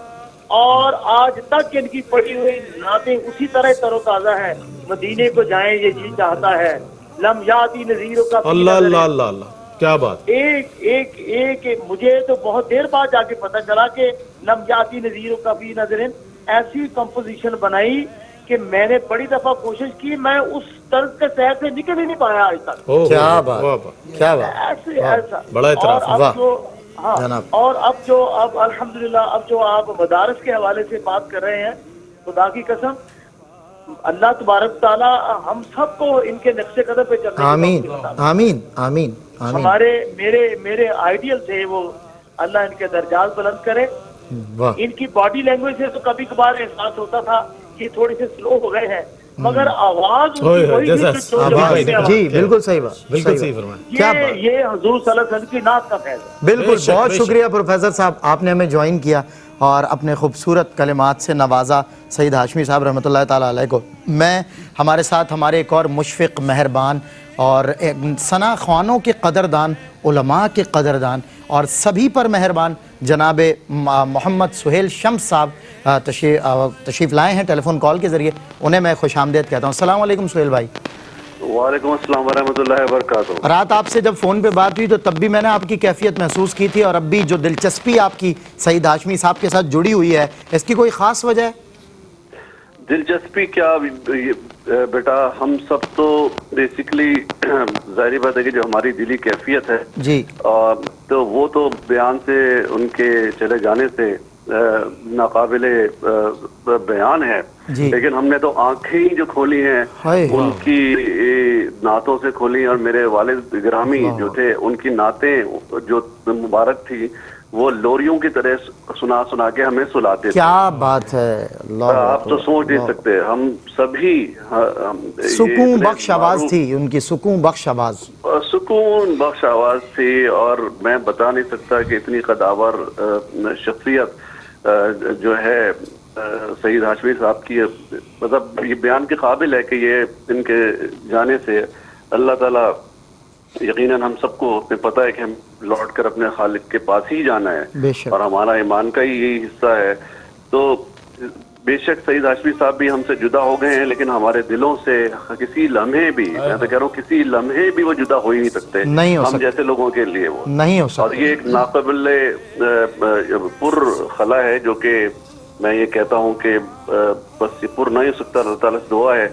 اور آج تک ان کی پڑھی ہوئی نعتیں اسی طرح تر و تازہ ہیں۔ مدینے کو جائیں یہ جی چاہتا ہے، لم یاتی نذیروں کا، اللہ اللہ اللہ اللہ، کیا بات۔ ایک مجھے تو بہت دیر بعد جا کے پتہ چلا کہ لم یاتی نذیروں کا فی نظرن ایسی کمپوزیشن بنائی کہ میں نے بڑی دفعہ کوشش کی، میں اس طرز کے شہر سے نکل ہی نہیں پایا آج تک۔ کیا بات، کیا بات، ایسا بڑا اعتراف۔ اور اب الحمدللہ اب جو آپ مدارس کے حوالے سے بات کر رہے ہیں، خدا کی قسم اللہ تبارک تعالیٰ ہم سب کو ان کے نقش قدم پہ چلنے کی توفیق عطا فرمائے۔ آمین آمین آمین۔ میرے آئیڈیل تھے وہ، اللہ ان کے درجات بلند کرے۔ ان کی باڈی لینگویج سے تو کبھی کبھار احساس ہوتا تھا کہ تھوڑی سے سلو ہو گئے ہیں، مگر آواز جی بالکل صحیح بات، بالکل صحیح فرمایا۔ یہ حضور صلی اللہ علیہ وسلم کی نعت کا فیض ہے۔ بالکل، بہت شکریہ پروفیسر صاحب، آپ نے ہمیں جوائن کیا اور اپنے خوبصورت کلمات سے نوازا سعید ہاشمی صاحب رحمۃ اللہ تعالیٰ علیہ کو۔ میں ہمارے ساتھ ہمارے ایک اور مشفق، مہربان اور ثنا خوانوں کے قدردان، علماء کے قدردان اور سبھی پر مہربان جناب محمد سہیل شمس صاحب تشریف لائے ہیں ٹیلی فون کال کے ذریعے، انہیں میں خوش آمدید کہتا ہوں۔ السلام علیکم سہیل بھائی۔ وعلیکم السلام ورحمۃ اللہ وبرکاتہ۔ رات آپ سے جب فون پہ بات ہوئی تو تب بھی میں نے آپ کی کیفیت محسوس کی تھی، اور اب بھی جو دلچسپی آپ کی سعید ہاشمی صاحب کے ساتھ جڑی ہوئی ہے، اس کی کوئی خاص وجہ ہے؟ دلچسپی کیا بیٹا، ہم سب تو بیسکلی ظاہری بات ہے کہ جو ہماری دلی کیفیت ہے جی، تو وہ تو بیان سے ان کے چلے جانے سے ناقابل بیان ہے، لیکن ہم نے تو آنکھیں جو کھولی ہیں ان کی نعتوں سے کھولی، اور میرے والد گرامی جو تھے ان کی نعتیں جو مبارک تھی وہ لوریوں کی طرح سنا سنا کے ہمیں سلاتے تھے۔ کیا بات ہے، آپ تو سوچ نہیں سکتے، ہم سبھی سکون بخش آواز تھی ان کی، سکون بخش آواز، سکون بخش آواز تھی، اور میں بتا نہیں سکتا کہ اتنی قداور شخصیت جو ہے سعید ہاشمی صاحب کی، مطلب یہ بیان کے قابل ہے کہ یہ ان کے جانے سے اللہ تعالیٰ یقیناً ہم سب کو پتہ ہے کہ ہم لوٹ کر اپنے خالق کے پاس ہی جانا ہے، اور ہمارا ایمان کا ہی یہی حصہ ہے۔ تو بے شک سعید ہاشمی صاحب بھی ہم سے جدا ہو گئے ہیں، لیکن ہمارے دلوں سے کسی لمحے بھی، میں تو کہہ رہا ہوں کسی لمحے بھی وہ جدا ہو ہی نہیں سکتے، ہم جیسے لوگوں کے لیے وہ نہیں ہو سکتے۔ اور یہ ایک ناقابل پر خلا ہے، جو کہ میں یہ کہتا ہوں کہ بس یہ پر نہیں ہو سکتا۔ اللہ تعالیٰ سے دعا ہے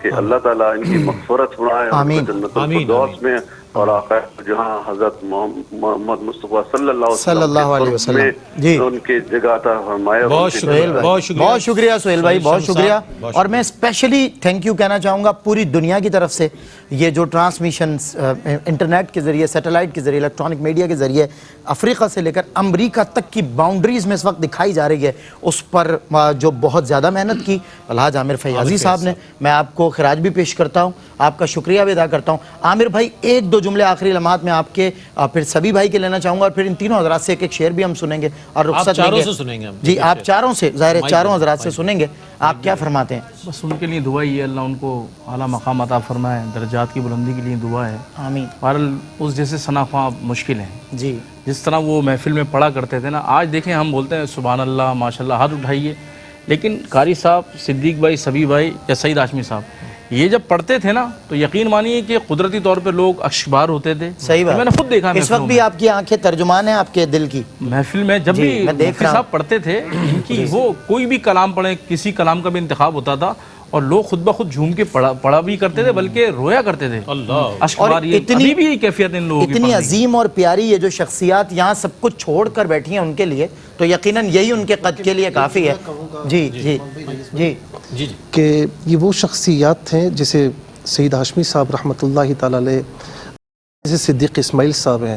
کہ اللہ تعالیٰ ان کی مغفرت فرمائے، جنت الفردوس میں اور آقا جہاں حضرت محمد مصطفیٰ صلی اللہ علیہ وسلم جی ان کی جگہ عطا فرمائے. بہت شکریہ سہیل بھائی، بہت شکریہ. اور میں اسپیشلی تھینک یو کہنا چاہوں گا پوری دنیا کی طرف سے. یہ جو ٹرانسمیشن انٹرنیٹ کے ذریعے، سیٹلائٹ کے ذریعے، الیکٹرانک میڈیا کے ذریعے افریقہ سے لے کر امریکہ تک کی باؤنڈریز میں اس وقت دکھائی جا رہی ہے، اس پر جو بہت زیادہ محنت کی الحاج عامر فیاضی صاحب نے، میں آپ کو خراج بھی پیش کرتا ہوں، آپ کا شکریہ بھی ادا کرتا ہوں. عامر بھائی ایک دو جملے آخری لمحات میں آپ کے، پھر سبھی بھائی کے لینا چاہوں گا، اور پھر ان تینوں حضرات سے ایک ایک شعر بھی ہم سنیں گے اور رخصت لیں گے. جی آپ چاروں سے، ظاہر ہے چاروں حضرات سے سنیں گے. آپ کیا فرماتے ہیں؟ بس ان کے لیے دعا ہی ہے، اللہ ان کو اعلیٰ مقام عطا فرمائے، درجات کی بلندی کے لیے دعا ہے. آمین. بہرحال اس جیسے ثناء مشکل ہیں. جی جس طرح وہ محفل میں پڑھا کرتے تھے نا، آج دیکھیں ہم بولتے ہیں سبحان اللہ ماشاء اللہ ہاتھ اٹھائیے، لیکن قاری صاحب، صدیق بھائی، سبی بھائی یا سعید ہاشمی صاحب یہ جب پڑھتے تھے نا تو یقین مانیے کہ قدرتی طور پہ لوگ اشکبار ہوتے تھے. صحیح بات. میں نے خود دیکھا اس وقت بھی آپ کی آنکھیں ترجمان ہیں آپ کے دل کی. محفل میں جب بھی مفتی صاحب پڑھتے تھے ان کی وہ کوئی بھی کلام پڑھیں، کسی کلام کا بھی انتخاب ہوتا تھا اور لوگ خود بخود جھوم کے پڑھا بھی کرتے تھے، بلکہ رویا کرتے تھے. اور اتنی بھی کیفیت ان لوگوں کی، اتنی عظیم اور پیاری یہ جو شخصیات یہاں سب کچھ چھوڑ کر بیٹھی ہیں ان کے لیے، تو یقیناً یہی ان کے قد کے لیے کافی ہے. جی جی جی جی کہ یہ وہ شخصیات ہیں جیسے سید ہاشمی صاحب رحمۃ اللہ تعالی علیہ، جیسے صدیق اسماعیل صاحب ہیں.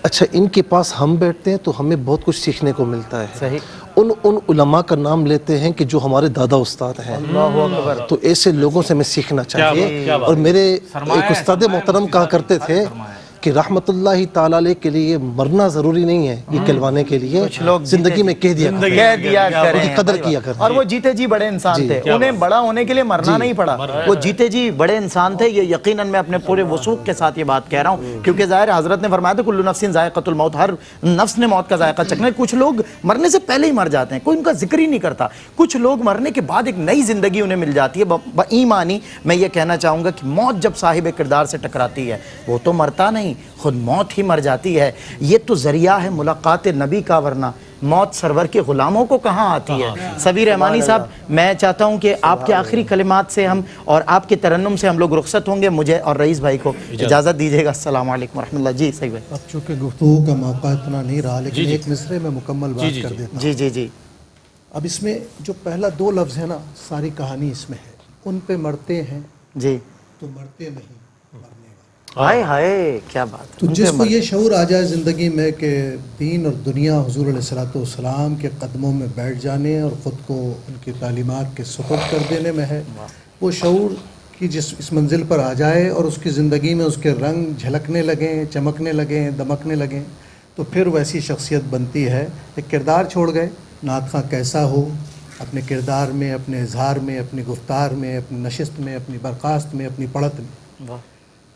اچھا ان کے پاس ہم بیٹھتے ہیں تو ہمیں بہت کچھ سیکھنے کو ملتا ہے. صحیح. ان علماء کا نام لیتے ہیں کہ جو ہمارے دادا استاد ہیں. اللہ اکبر. تو ایسے لوگوں سے ہمیں سیکھنا چاہیے. اور میرے ایک استاد محترم کہا کرتے تھے کہ رحمت اللہ تعالی علیہ کے لیے مرنا ضروری نہیں ہے، یہ کہلوانے کے لیے زندگی میں کہہ دیا کریں، قدر کیا کریں. اور وہ جیتے جی بڑے انسان تھے، انہیں بڑا ہونے کے لیے مرنا نہیں پڑا، وہ جیتے جی بڑے انسان تھے. یہ یقیناً میں اپنے پورے وثوق کے ساتھ یہ بات کہہ رہا ہوں، کیونکہ ظاہر حضرت نے فرمایا تھا کل نفس ذائقۃ الموت، ہر نفس نے موت کا ذائقہ چکھنا ہے. کچھ لوگ مرنے سے پہلے ہی مر جاتے ہیں، کوئی ان کا ذکر ہی نہیں کرتا. کچھ لوگ مرنے کے بعد ایک نئی زندگی انہیں مل جاتی ہے. بایمانی میں یہ کہنا چاہوں گا کہ موت جب صاحب کردار سے ٹکراتی ہے وہ تو مرتا نہیں، خود موت ہی مر جاتی ہے. یہ تو ذریعہ ہے ملاقات نبی کا، ورنہ موت سرور کے غلاموں کو کہاں آتی ہے. سبیر رحمانی صاحب میں چاہتا ہوں کہ آپ کے آخری کلمات سے ہم اور آپ کے ترنم سے ہم لوگ رخصت ہوں گے. مجھے اور رئیس بھائی کو اجازت دیجیے گا. السلام علیکم ورحمۃ اللہ. جی صحیح بھائی. اب چونکہ گفتگو کا موقع اتنا نہیں رہا، لیکن ایک مصرے میں مکمل بات کر دیتا ہوں. جی جی جی. اب اس میں جو پہلا دو لفظ ہے نا، ساری کہانی اس میں ہے. ان پہ مرتے ہیں جی تو مرتے نہیں. ہائے ہائے کیا بات. تو جس کو یہ شعور آ جائے زندگی میں کہ دین اور دنیا حضور علیہ الصلوۃ والسلام کے قدموں میں بیٹھ جانے اور خود کو ان کی تعلیمات کے سپرد کر دینے میں ہے، وہ شعور کی جس اس منزل پر آ جائے اور اس کی زندگی میں اس کے رنگ جھلکنے لگیں، چمکنے لگیں، دمکنے لگیں، تو پھر ویسی شخصیت بنتی ہے. ایک کردار چھوڑ گئے، نعت خواں کیسا ہو، اپنے کردار میں، اپنے اظہار میں، اپنی گفتار میں، اپنی نشست میں، اپنی برخاست میں، اپنی پڑھت میں.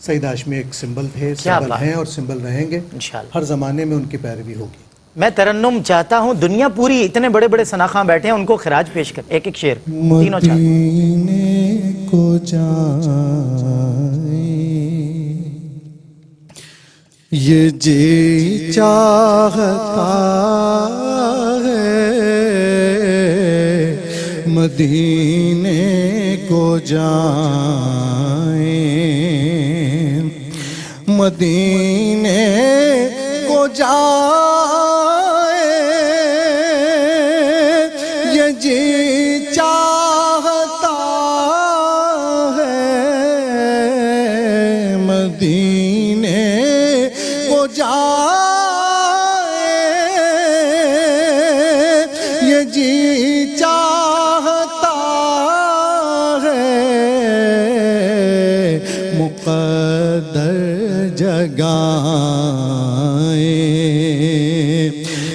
سعید ہاشمی ایک سمبل تھے، سمبل ہیں اور سمبل رہیں گے. ہر زمانے میں ان کی پیروی ہوگی. میں ترنم چاہتا ہوں، دنیا پوری اتنے بڑے بڑے ثناء بیٹھے ہیں، ان کو خراج پیش کر ایک ایک شعر تینوں چار. مدینے کو جائیں یہ جی چاہتا ہے، مدینے کو جائیں، مدینے کو جائیں، یہ جی چاہتا ہے، مدینے کو جائیں، یہ جی چاہتا ہے، مقدر جگائیں،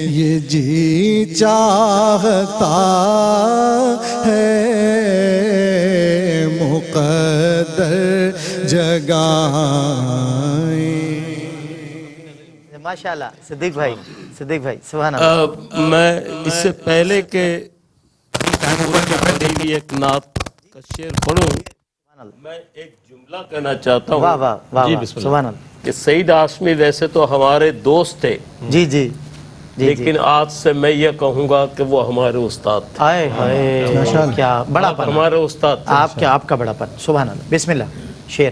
یہ جی چاہتا ہے، مقدر جگائیں. ماشاءاللہ. صدیق بھائی، صدیق بھائی سبحان اللہ. میں اس سے پہلے کہ ایک نعت کا شعر پڑھوں، میں ایک جملہ کہنا چاہتا ہوں. واہ واہ واہ سبحان اللہ. کہ سعید ہاشمی ویسے تو ہمارے دوست تھے، جی جی، لیکن آج سے میں یہ کہوں گا کہ وہ ہمارے استاد تھے. ہائے ہائے کیا بڑا پن ہمارے استاد تھے. آپ کا بڑا پن. سبحان اللہ. بسم اللہ شعر.